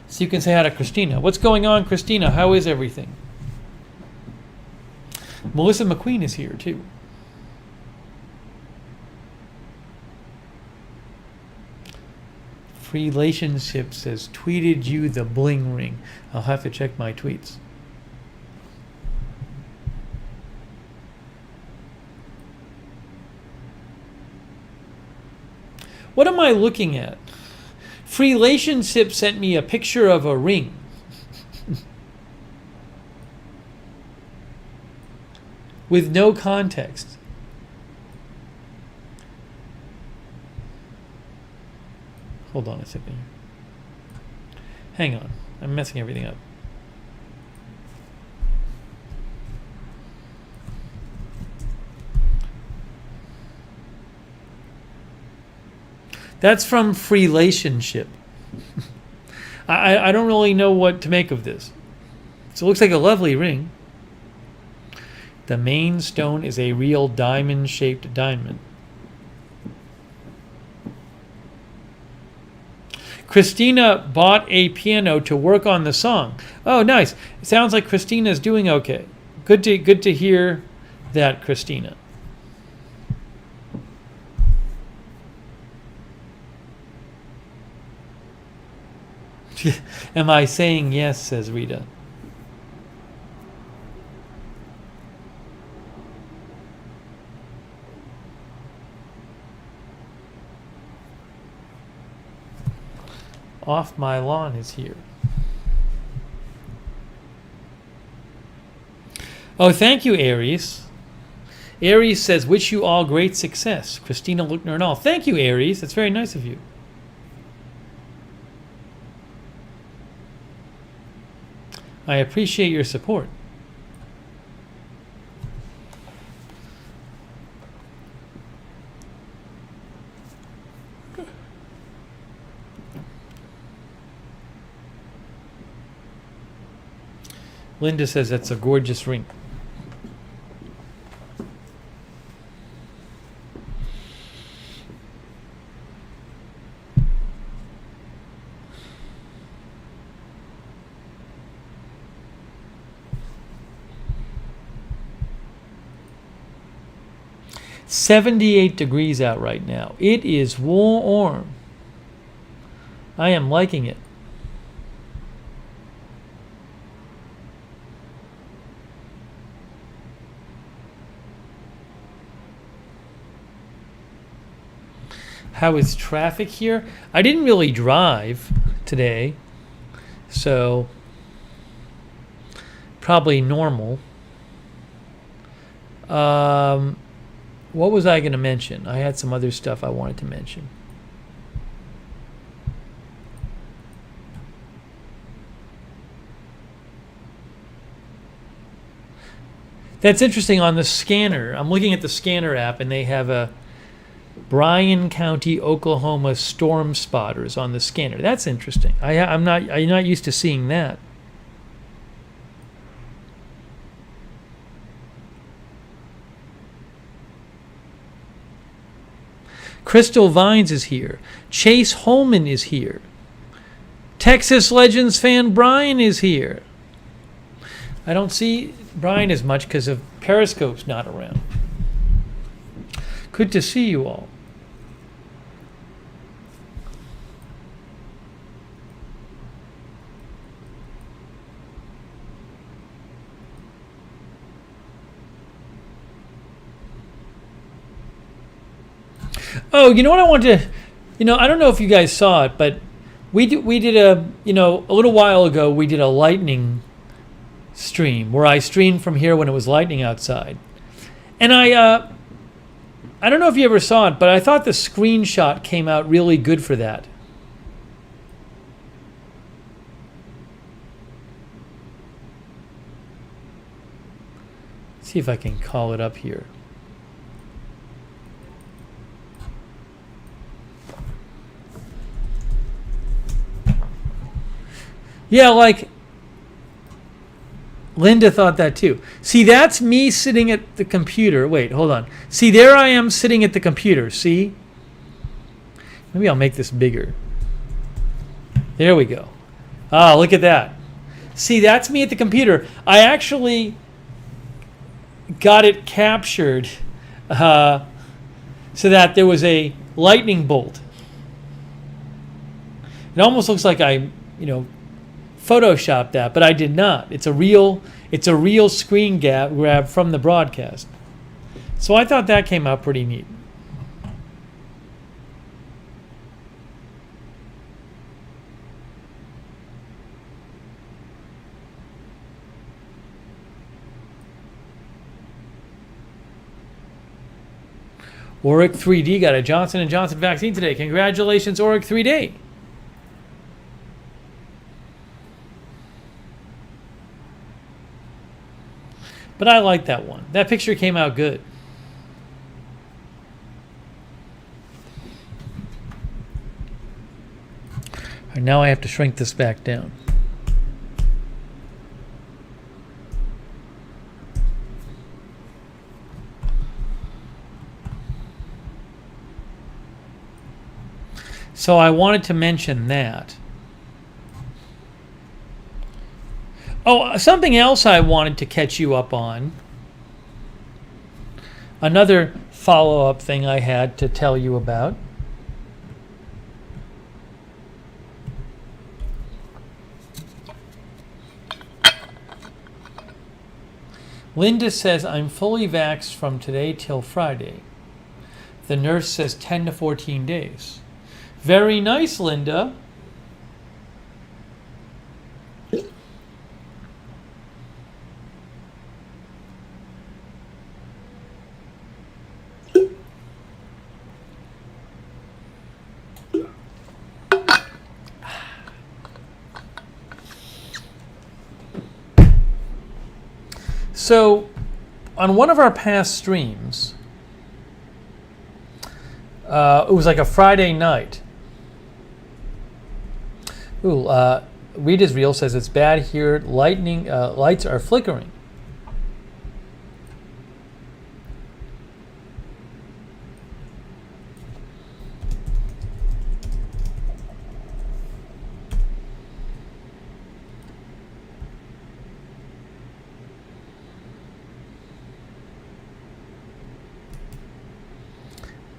So you can say hi to Christina. What's going on, Christina? How is everything? Melissa McQueen is here, too. Relationship says, tweeted you the bling ring. I'll have to check my tweets. What am I looking at? Relationship sent me a picture of a ring. With no context. Hold on a second. Hang on. I'm messing everything up. That's from Relationship. I don't really know what to make of this. So it looks like a lovely ring. The main stone is a real diamond-shaped diamond. Christina bought a piano to work on the song. Oh, nice. It sounds like Christina's doing okay. Good to hear that, Christina. Am I saying yes, says Rita. Off My Lawn is here. Oh, thank you, Aries. Aries says, wish you all great success. Christina Lookner and all. Thank you, Aries. That's very nice of you. I appreciate your support. Linda says that's a gorgeous ring. "78 degrees out right now. It is warm. I am liking it. How is traffic here? I didn't really drive today, so probably normal. What was I going to mention? I had some other stuff I wanted to mention. That's interesting on the scanner. I'm looking at the scanner app, and they have a Bryan County, Oklahoma storm spotters on the scanner. That's interesting. I'm not used to seeing that. Crystal Vines is here. Chase Holman is here. Texas Legends fan Brian is here. I don't see Brian as much because of Periscope's not around. Good to see you all. Oh, you know what I want to, I don't know if you guys saw it, but we did a little while ago, we did a lightning stream where I streamed from here when it was lightning outside. And I don't know if you ever saw it, but I thought the screenshot came out really good for that. Let's see if I can call it up here. Yeah, like Linda thought that too. See, that's me sitting at the computer. Wait, hold on. See, there I am sitting at the computer. See? Maybe I'll make this bigger. There we go. Ah, look at that. See, that's me at the computer. I actually got it captured so that there was a lightning bolt. It almost looks like I, photoshopped that, but I did not. It's a real screen grab from the broadcast. So I thought that came out pretty neat. Oric 3D got a Johnson & Johnson vaccine today. Congratulations, Oric 3D. But I like that one. That picture came out good. And now I have to shrink this back down. So I wanted to mention that. Oh, something else I wanted to catch you up on. Another follow-up thing I had to tell you about. Linda says, I'm fully vaxxed from today till Friday. The nurse says 10 to 14 days. Very nice, Linda. So, on one of our past streams, it was like a Friday night. Ooh, Read is Real says it's bad here. Lights are flickering.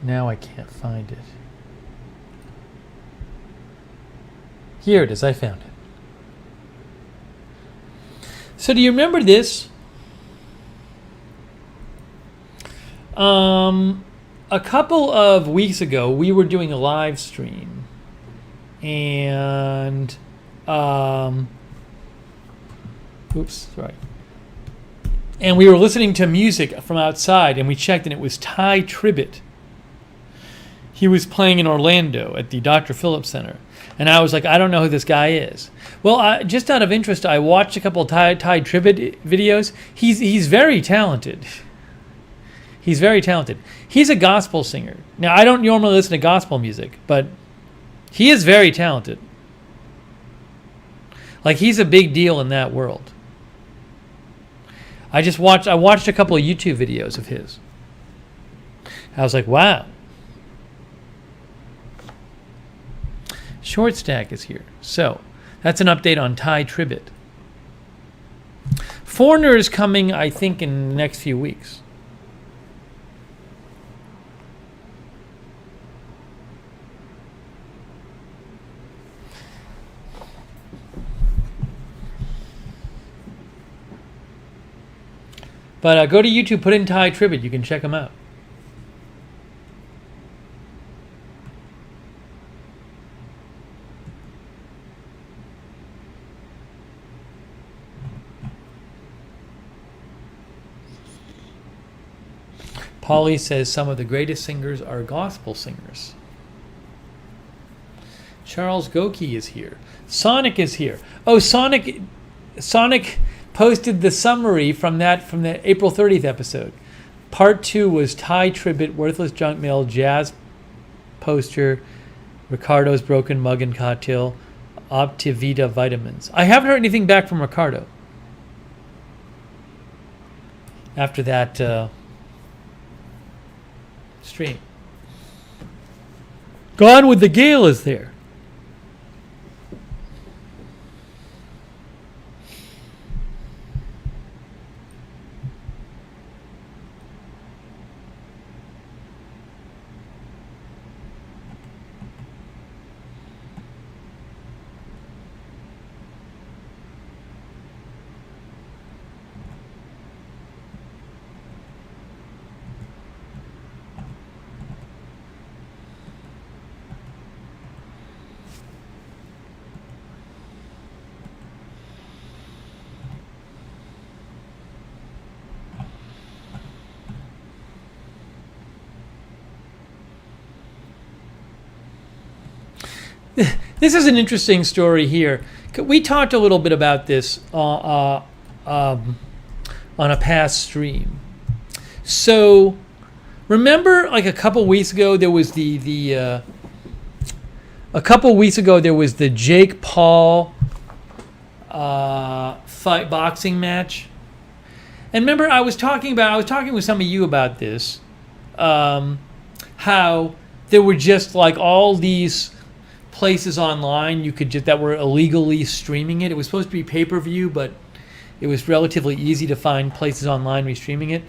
Now I can't find it. Here it is. I found it. So do you remember this? A couple of weeks ago, we were doing a live stream, and oops, sorry. And we were listening to music from outside, and we checked, and it was Ty Tribbett. He was playing in Orlando at the Dr. Phillips Center. And I was like, I don't know who this guy is. Well, just out of interest, I watched a couple of Ty Tribbett videos. He's very talented. He's very talented. He's a gospel singer. Now, I don't normally listen to gospel music, but he is very talented. Like, he's a big deal in that world. I watched a couple of YouTube videos of his. I was like, wow. Short Stack is here. So, that's an update on Ty Tribbett. Foreigner is coming, I think, in the next few weeks. But go to YouTube, put in Ty Tribbett. You can check him out. Polly says some of the greatest singers are gospel singers. Charles Goki is here. Sonic is here. Oh, Sonic posted the summary from the April 30th episode. Part 2 was Ty Tribbett, Worthless Junk Mail, Jazz Poster, Ricardo's Broken Mug and Cocktail, Optivita Vitamins. I haven't heard anything back from Ricardo after that stream. Gone with the Gale is there. This is an interesting story here. We talked a little bit about this on a past stream. So, remember, like a couple weeks ago, there was the Jake Paul fight boxing match. And remember, I was talking with some of you about this, how there were just like all these places online that were illegally streaming it. It was supposed to be pay-per-view, but it was relatively easy to find places online restreaming it.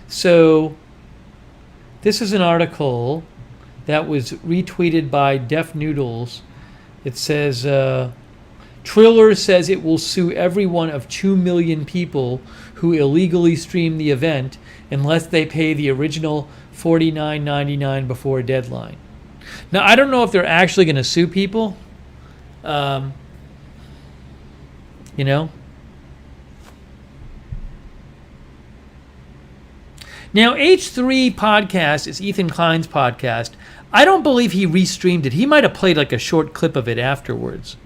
So this is an article that was retweeted by Def Noodles. It says, Triller says it will sue every one of 2 million people who illegally stream the event unless they pay the original $49.99 before deadline. Now, I don't know if they're actually going to sue people. You know? Now, H3 podcast is Ethan Klein's podcast. I don't believe he restreamed it. He might have played like a short clip of it afterwards.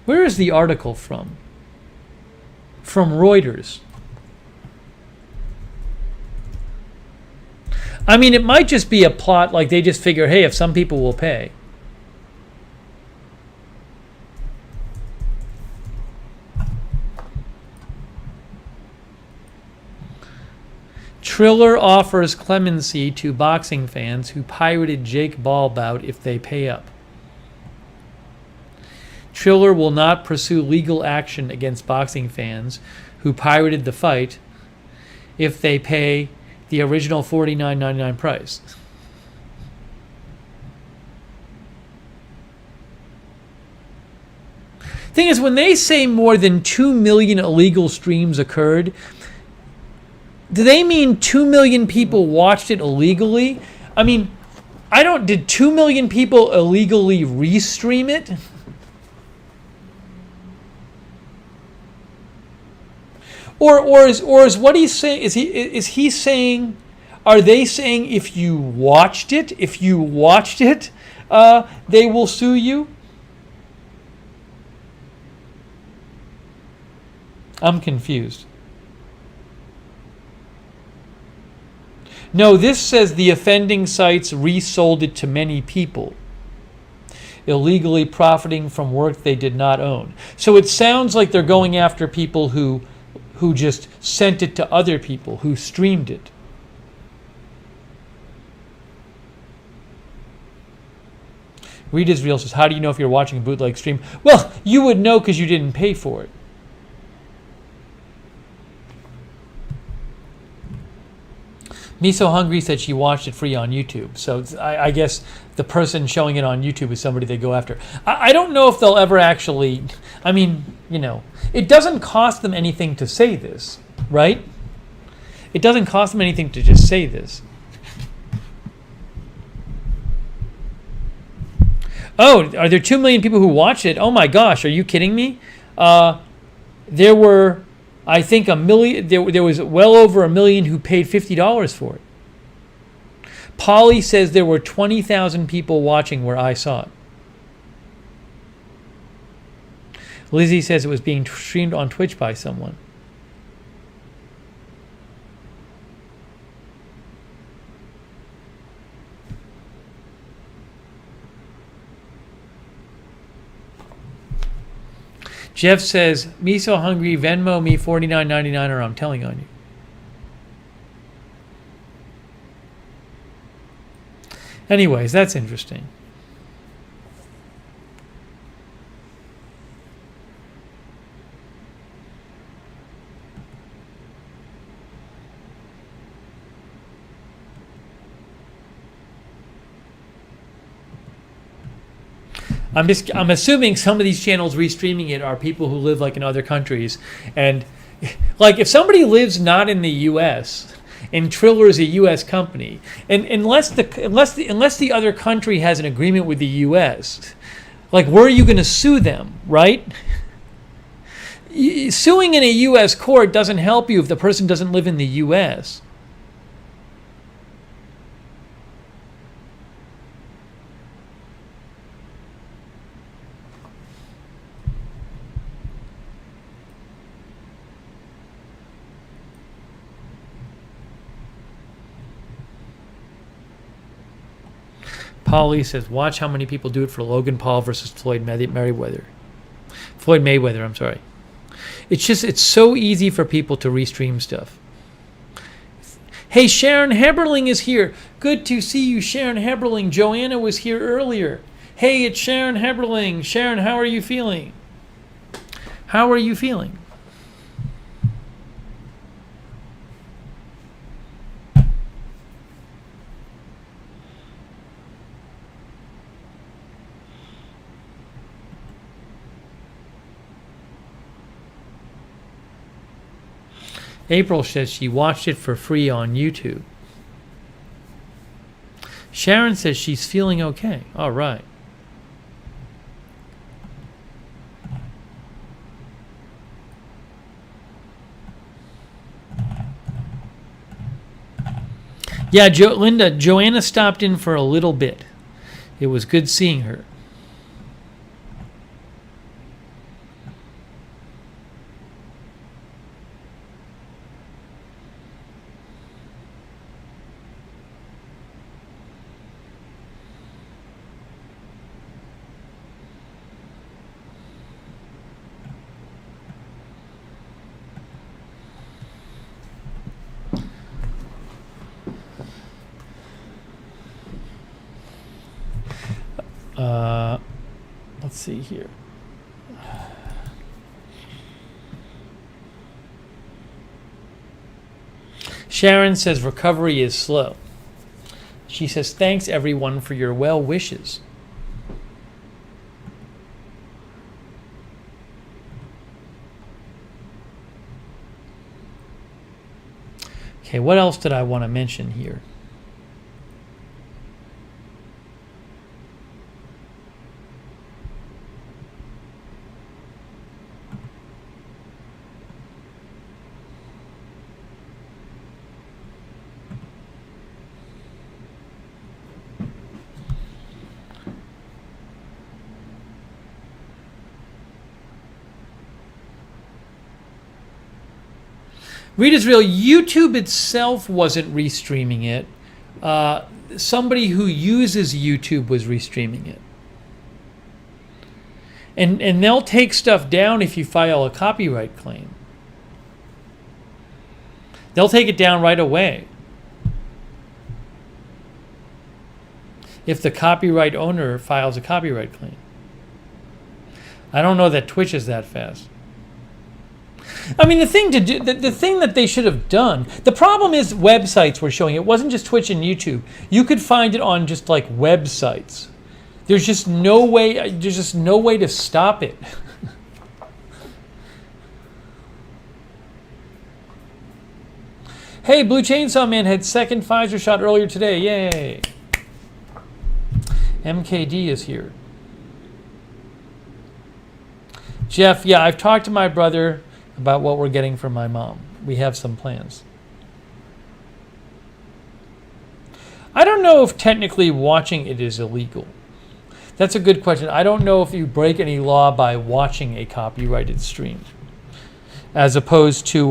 Where is the article from? From Reuters. I mean, it might just be a plot, like they just figure, hey, if some people will pay. Triller offers clemency to boxing fans who pirated Jake Paul bout if they pay up. Triller will not pursue legal action against boxing fans who pirated the fight if they pay the original $49.99 price. Thing is, when they say more than 2 million illegal streams occurred, do they mean 2 million people watched it illegally? I mean, did 2 million people illegally restream it? Or is what he's saying, is he saying, are they saying if you watched it, they will sue you? I'm confused. No, this says the offending sites resold it to many people, illegally profiting from work they did not own. So it sounds like they're going after people who just sent it to other people, who streamed it. Reed Israel says, how do you know if you're watching a bootleg stream? Well, you would know because you didn't pay for it. Me So Hungry said she watched it free on YouTube. So I guess the person showing it on YouTube is somebody they go after. I don't know if they'll ever actually, I mean, it doesn't cost them anything to say this, right? It doesn't cost them anything to just say this. Oh, are there 2 million people who watched it? Oh my gosh, are you kidding me? There were, I think, 1 million. There was well over 1 million who paid $50 for it. Polly says there were 20,000 people watching where I saw it. Lizzie says it was being streamed on Twitch by someone. Jeff says, me so hungry, Venmo me $49.99 or I'm telling on you. Anyways, that's interesting. I'm assuming some of these channels restreaming it are people who live like in other countries, and like if somebody lives not in the U.S. and Triller is a U.S. company, and unless the other country has an agreement with the U.S., like where are you going to sue them, right? Suing in a U.S. court doesn't help you if the person doesn't live in the U.S. Polly says, watch how many people do it for Logan Paul versus Floyd Mayweather. I'm sorry. It's so easy for people to restream stuff. Hey, Sharon Heberling is here. Good to see you, Sharon Heberling. Joanna was here earlier. Hey, it's Sharon Heberling. Sharon, how are you feeling? How are you feeling? April says she watched it for free on YouTube. Sharon says she's feeling okay. All right. Yeah, Linda, Joanna stopped in for a little bit. It was good seeing her. Let's see here. Sharon says recovery is slow. She says, thanks everyone for your well wishes. Okay, what else did I want to mention here? Read Israel, YouTube itself wasn't restreaming it. Somebody who uses YouTube was restreaming it. And they'll take stuff down if you file a copyright claim. They'll take it down right away. If the copyright owner files a copyright claim. I don't know that Twitch is that fast. I mean, the thing that they should have done. The problem is websites were showing it. It wasn't just Twitch and YouTube. You could find it on just like websites. There's just no way. There's just no way to stop it. Hey, Blue Chainsaw Man had second Pfizer shot earlier today. Yay! MKD is here. Jeff, yeah, I've talked to my brother about what we're getting from my mom. We have some plans. I don't know if technically watching it is illegal. That's a good question. I don't know if you break any law by watching a copyrighted stream, as opposed to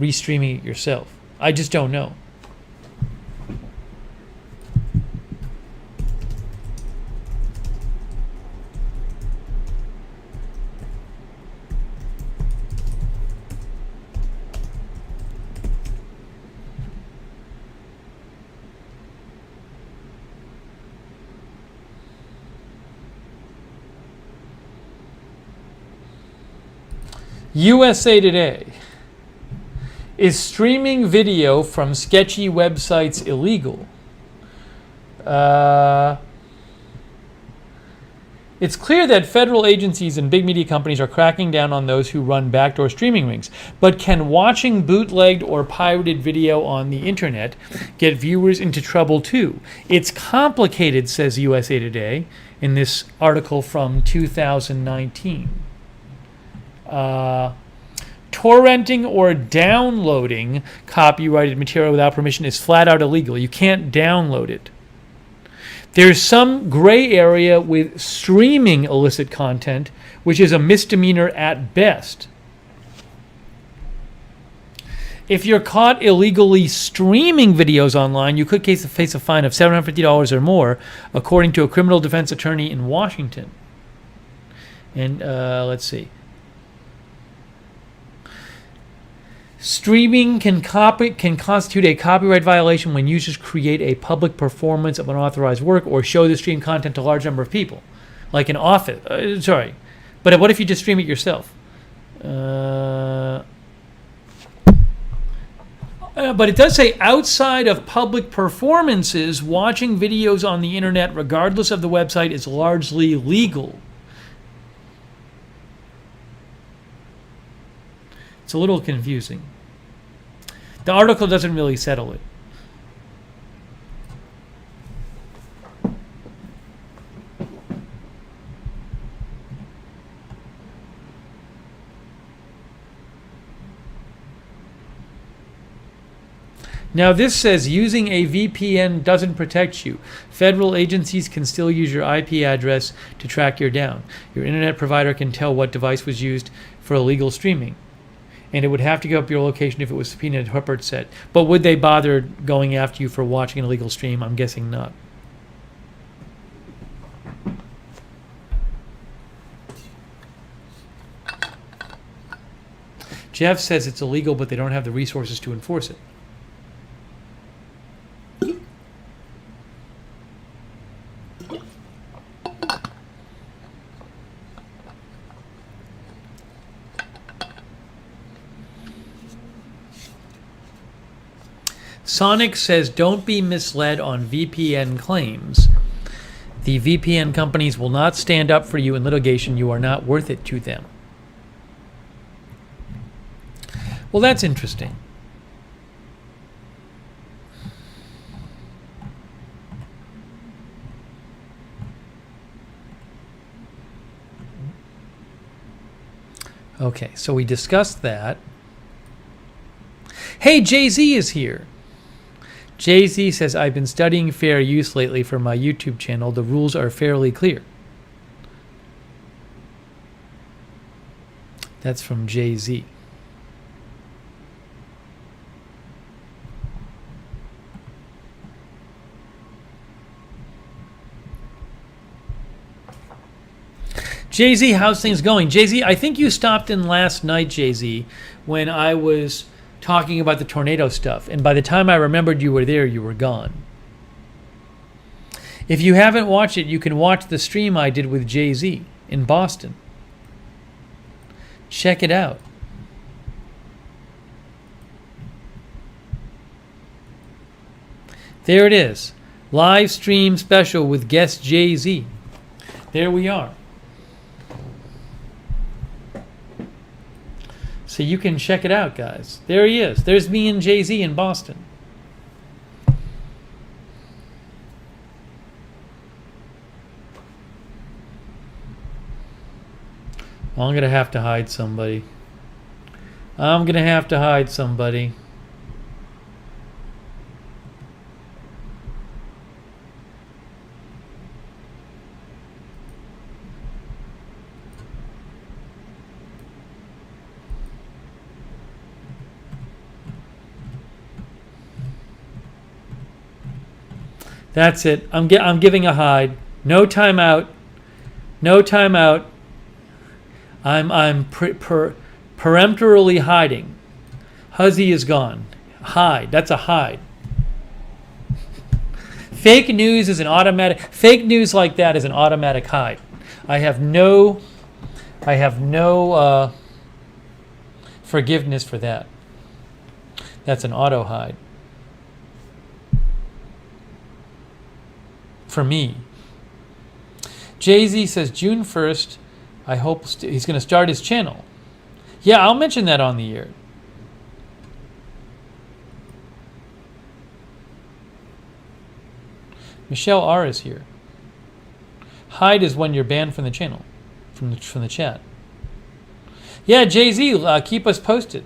restreaming it yourself. I just don't know. USA Today. Is streaming video from sketchy websites illegal? It's clear that federal agencies and big media companies are cracking down on those who run backdoor streaming rings. But can watching bootlegged or pirated video on the internet get viewers into trouble too? It's complicated, says USA Today in this article from 2019. Torrenting or downloading copyrighted material without permission is flat out illegal. You can't download it. There's some gray area with streaming illicit content, which is a misdemeanor at best. If you're caught illegally streaming videos online, you could face a fine of $750 or more, according to a criminal defense attorney in Washington. And let's see. Streaming can constitute a copyright violation when users create a public performance of unauthorized work or show the stream content to a large number of people, like an office. But what if you just stream it yourself? But it does say outside of public performances, watching videos on the internet, regardless of the website, is largely legal. It's a little confusing. The article doesn't really settle it. Now this says using a VPN doesn't protect you. Federal agencies can still use your IP address to track you down. Your internet provider can tell what device was used for illegal streaming. And it would have to give up your location if it was subpoenaed, Huppert said. But would they bother going after you for watching an illegal stream? I'm guessing not. Jeff says it's illegal, but they don't have the resources to enforce it. Sonic says, don't be misled on VPN claims. The VPN companies will not stand up for you in litigation. You are not worth it to them. Well, that's interesting. Okay, so we discussed that. Hey, Jay-Z is here. Jay-Z says, I've been studying fair use lately for my YouTube channel. The rules are fairly clear. That's from Jay-Z. Jay-Z, how's things going? Jay-Z, I think you stopped in last night, Jay-Z, when I was talking about the tornado stuff. And by the time I remembered you were there, you were gone. If you haven't watched it, you can watch the stream I did with Jay-Z in Boston. Check it out. There it is. Live stream special with guest Jay-Z. There we are. So you can check it out, guys. There he is. There's me and Jay-Z in Boston. Well, I'm going to have to hide somebody. I'm going to have to hide somebody. That's it. I'm giving a hide. No timeout. No timeout. I'm peremptorily hiding. Huzzy is gone. Hide. That's a hide. Fake news is an automatic. Fake news like that is an automatic hide. I have no forgiveness for that. That's an auto hide. For me. Jay-Z says June 1st, I hope he's going to start his channel. Yeah, I'll mention that on the air. Michelle R is here. Hide is when you're banned from the channel, from the chat. Yeah, Jay-Z, keep us posted.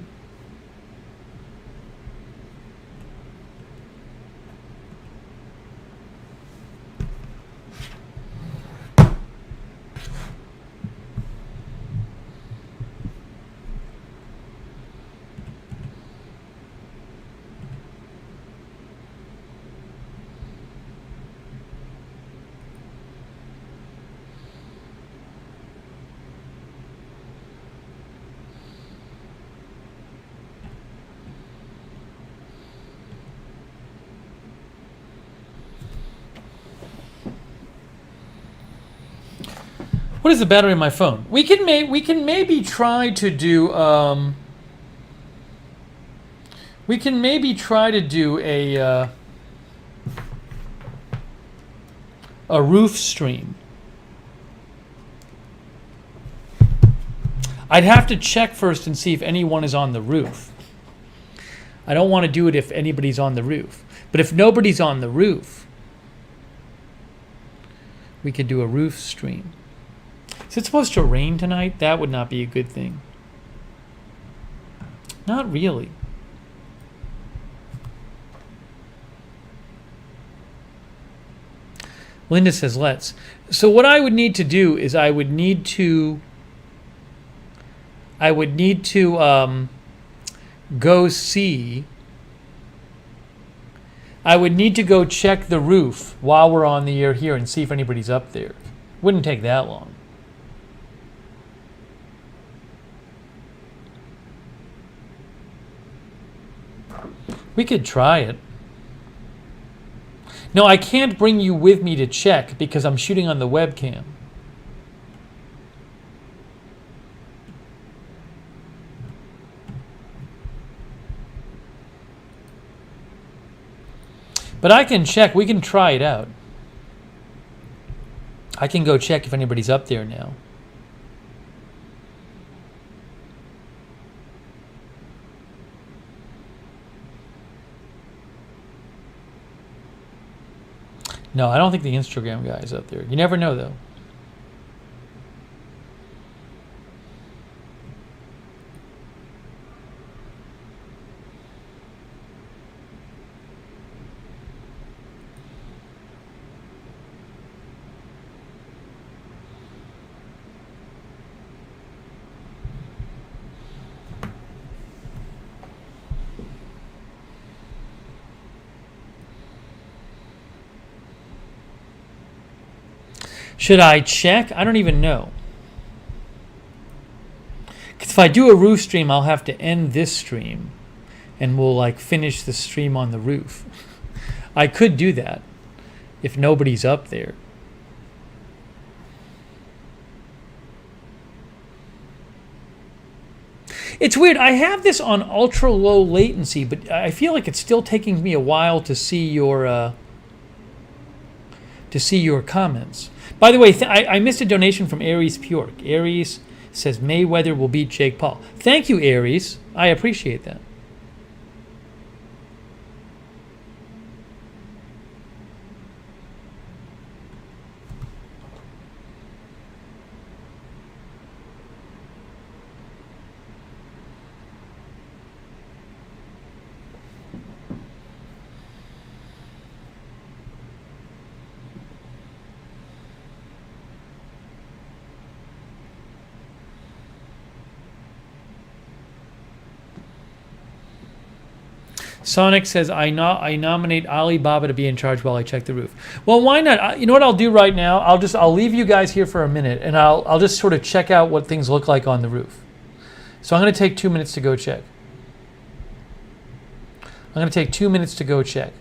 What is the battery in my phone? We can maybe try to do a roof stream. I'd have to check first and see if anyone is on the roof. I don't want to do it if anybody's on the roof. But if nobody's on the roof, we could do a roof stream. Is it supposed to rain tonight? That would not be a good thing. Not really. Linda says, let's. So what I would need to do is I would need to go see. I would need to go check the roof while we're on the air here and see if anybody's up there. Wouldn't take that long. We could try it. No, I can't bring you with me to check because I'm shooting on the webcam. But I can check. We can try it out. I can go check if anybody's up there now. No, I don't think the Instagram guy is up there. You never know, though. Should I check? I don't even know. Because if I do a roof stream, I'll have to end this stream. And we'll like finish the stream on the roof. I could do that if nobody's up there. It's weird. I have this on ultra low latency, but I feel like it's still taking me a while to see your comments. By the way, I missed a donation from Aries Pure. Aries says Mayweather will beat Jake Paul. Thank you, Aries. I appreciate that. Sonic says, I nominate Alibaba to be in charge while I check the roof. Well, why not? You know what I'll do right now? I'll leave you guys here for a minute, and I'll just sort of check out what things look like on the roof. So I'm going to take 2 minutes to go check. I'm going to take 2 minutes to go check.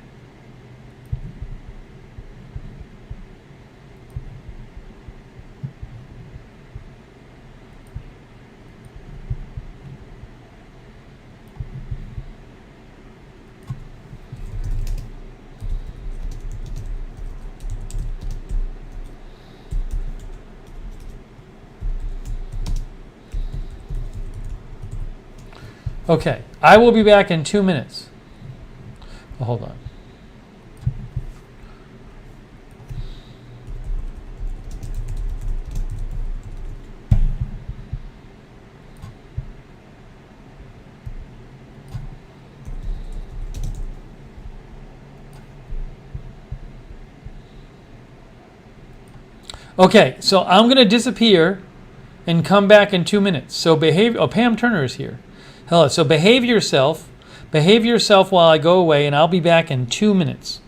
Okay, I will be back in 2 minutes. Oh, hold on. Okay, so I'm going to disappear and come back in 2 minutes. So behave. Oh, Pam Turner is here. Hello. So behave yourself. Behave yourself while I go away, and I'll be back in 2 minutes.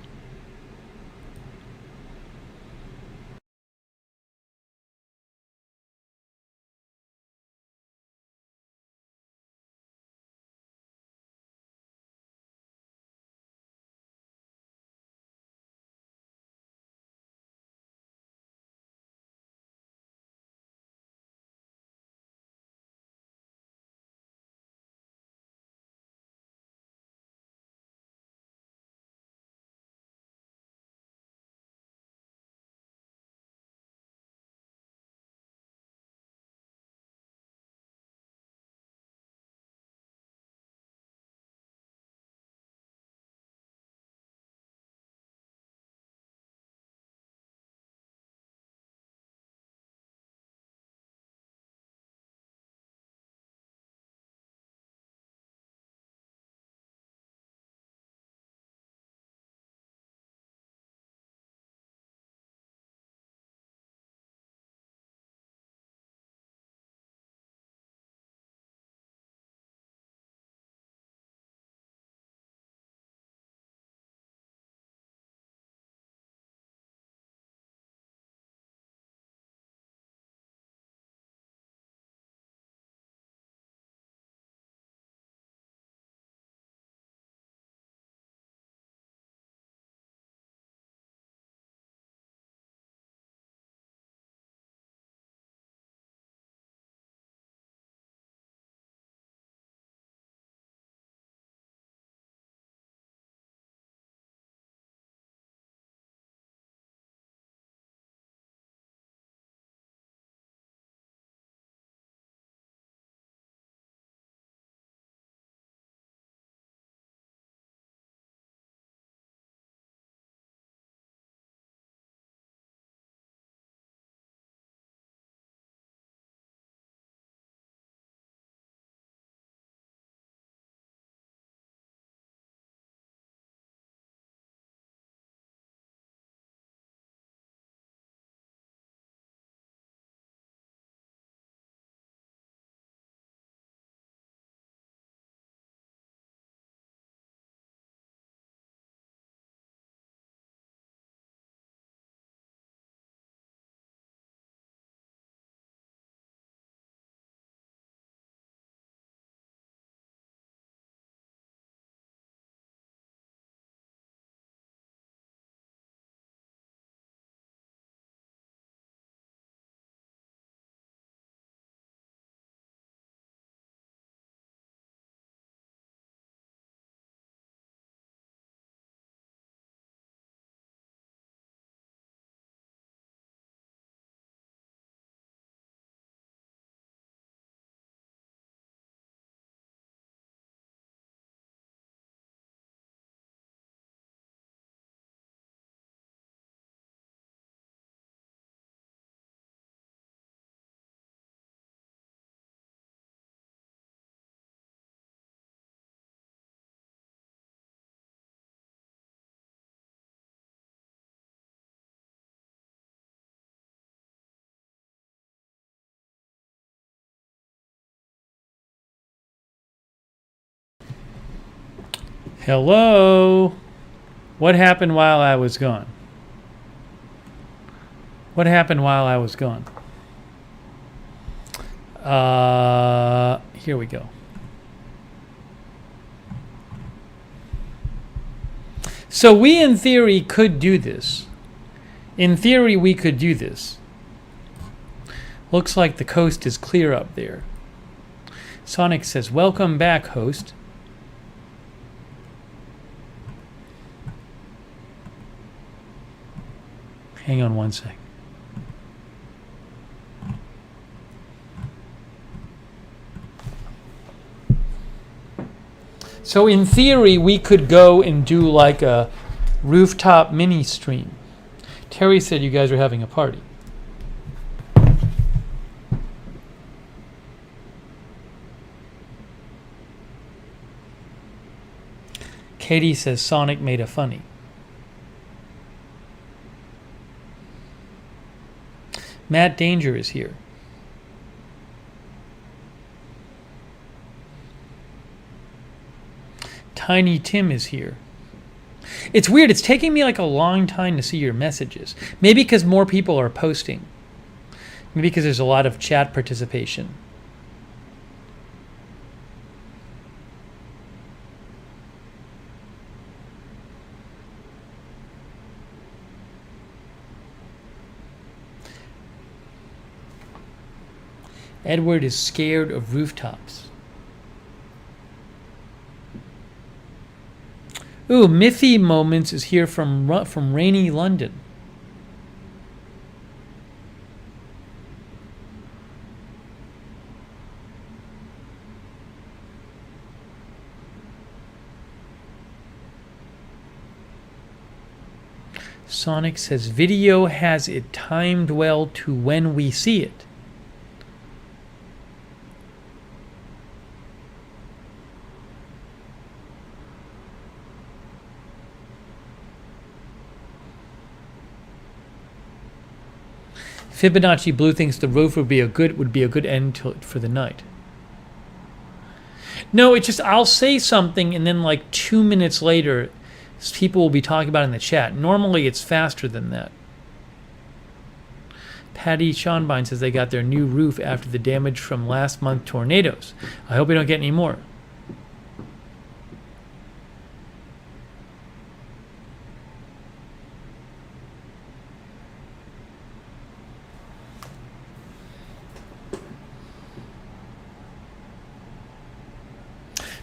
Hello? What happened while I was gone? What happened while I was gone? Here we go. So we, in theory, could do this. In theory, we could do this. Looks like the coast is clear up there. Sonic says, welcome back, host. Hang on one sec. So in theory, we could go and do like a rooftop mini stream. Terry said you guys are having a party. Katie says Sonic made a funny. Matt Danger is here. Tiny Tim is here. It's weird. It's taking me like a long time to see your messages. Maybe because more people are posting. Maybe because there's a lot of chat participation. Edward is scared of rooftops. Ooh, Miffy Moments is here from rainy London. Sonic says video has it timed well to when we see it. Fibonacci Blue thinks the roof would be a good end for the night. No, it's just I'll say something and then like 2 minutes later, people will be talking about it in the chat. Normally it's faster than that. Patty Schonbein says they got their new roof after the damage from last month tornadoes. I hope we don't get any more.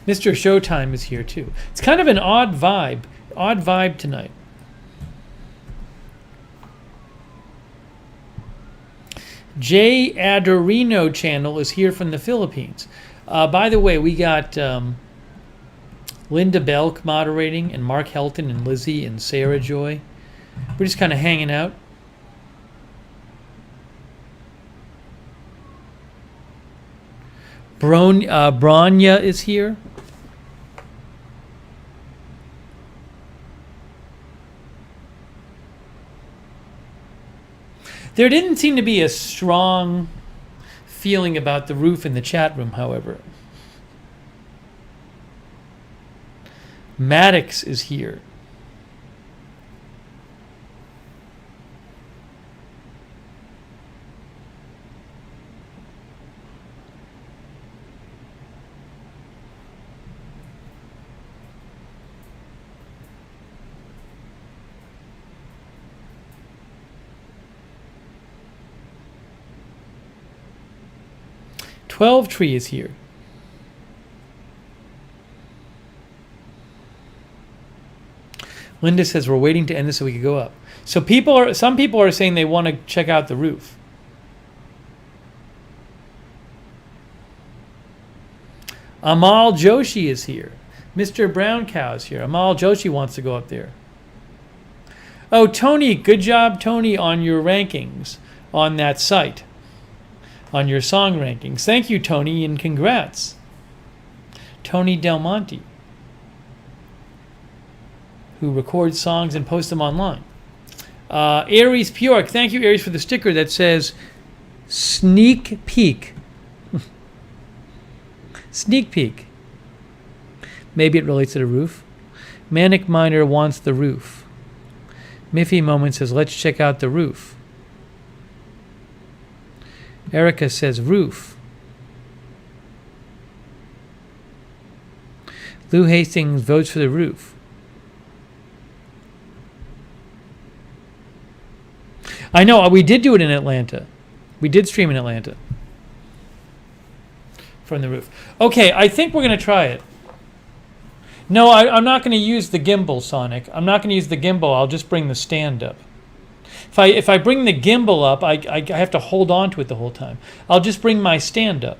Mr. Showtime is here too. It's kind of an odd vibe tonight. Jay Adorino channel is here from the Philippines. By the way, we got Linda Belk moderating and Mark Helton and Lizzie and Sarah Joy. We're just kind of hanging out. Bronya is here. There didn't seem to be a strong feeling about the roof in the chat room, however. Maddox is here. Tree is here. Linda says we're waiting to end this so we can go up. So some people are saying they want to check out the roof. Amal Joshi is here. Mr. Brown Cow is here. Amal Joshi wants to go up there. Oh, Tony, good job, Tony, on your rankings on that site. On your song rankings. Thank you, Tony, and congrats. Tony Del Monte, who records songs and posts them online. Aries Pjork, thank you, Aries, for the sticker that says Sneak Peek. Sneak peek. Maybe it relates to the roof. Manic Miner wants the roof. Miffy Moment says, let's check out the roof. Erica says, roof. Lou Hastings votes for the roof. I know, we did do it in Atlanta. We did stream in Atlanta. From the roof. Okay, I think we're going to try it. No, I'm not going to use the gimbal, Sonic. I'm not going to use the gimbal. I'll just bring the stand up. If I bring the gimbal up, I have to hold on to it the whole time. I'll just bring my stand up.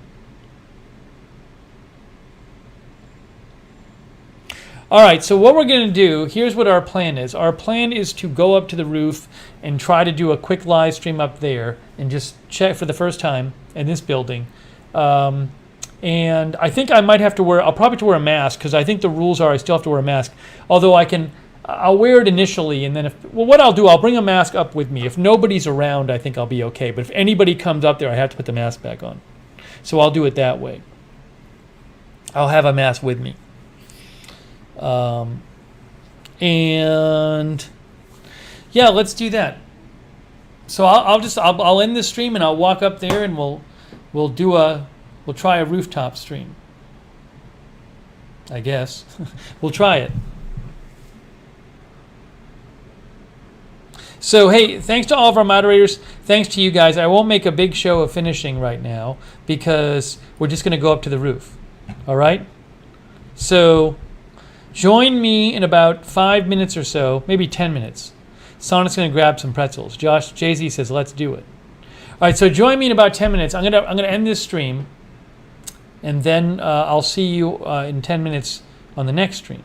All right, so what we're going to do, here's what our plan is. Our plan is to go up to the roof and try to do a quick live stream up there and just check for the first time in this building. And I think I might have to I'll probably have to wear a mask because I think the rules are I still have to wear a mask. Although I'll wear it initially, and then what I'll do, I'll bring a mask up with me. If nobody's around, I think I'll be okay. But if anybody comes up there, I have to put the mask back on. So I'll do it that way. I'll have a mask with me. And yeah, let's do that. So I'll end this stream and I'll walk up there and we'll try a rooftop stream. I guess. We'll try it. So, hey, thanks to all of our moderators. Thanks to you guys. I won't make a big show of finishing right now because we're just going to go up to the roof. All right? So, join me in about 5 minutes or so, maybe 10 minutes. Sonic's going to grab some pretzels. Jay-Z says, let's do it. All right, so join me in about 10 minutes. I'm gonna end this stream, and then I'll see you in 10 minutes on the next stream.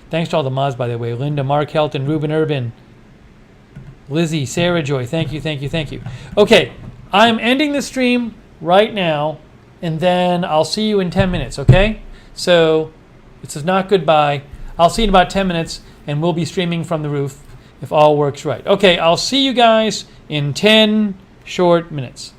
Thanks to all the mods, by the way. Linda, Mark Helton, Ruben Urban, Lizzie, Sarah Joy. Thank you, thank you, thank you. Okay, I'm ending the stream right now, and then I'll see you in 10 minutes, okay? So this is not goodbye. I'll see you in about 10 minutes, and we'll be streaming from the roof if all works right. Okay, I'll see you guys in 10 short minutes.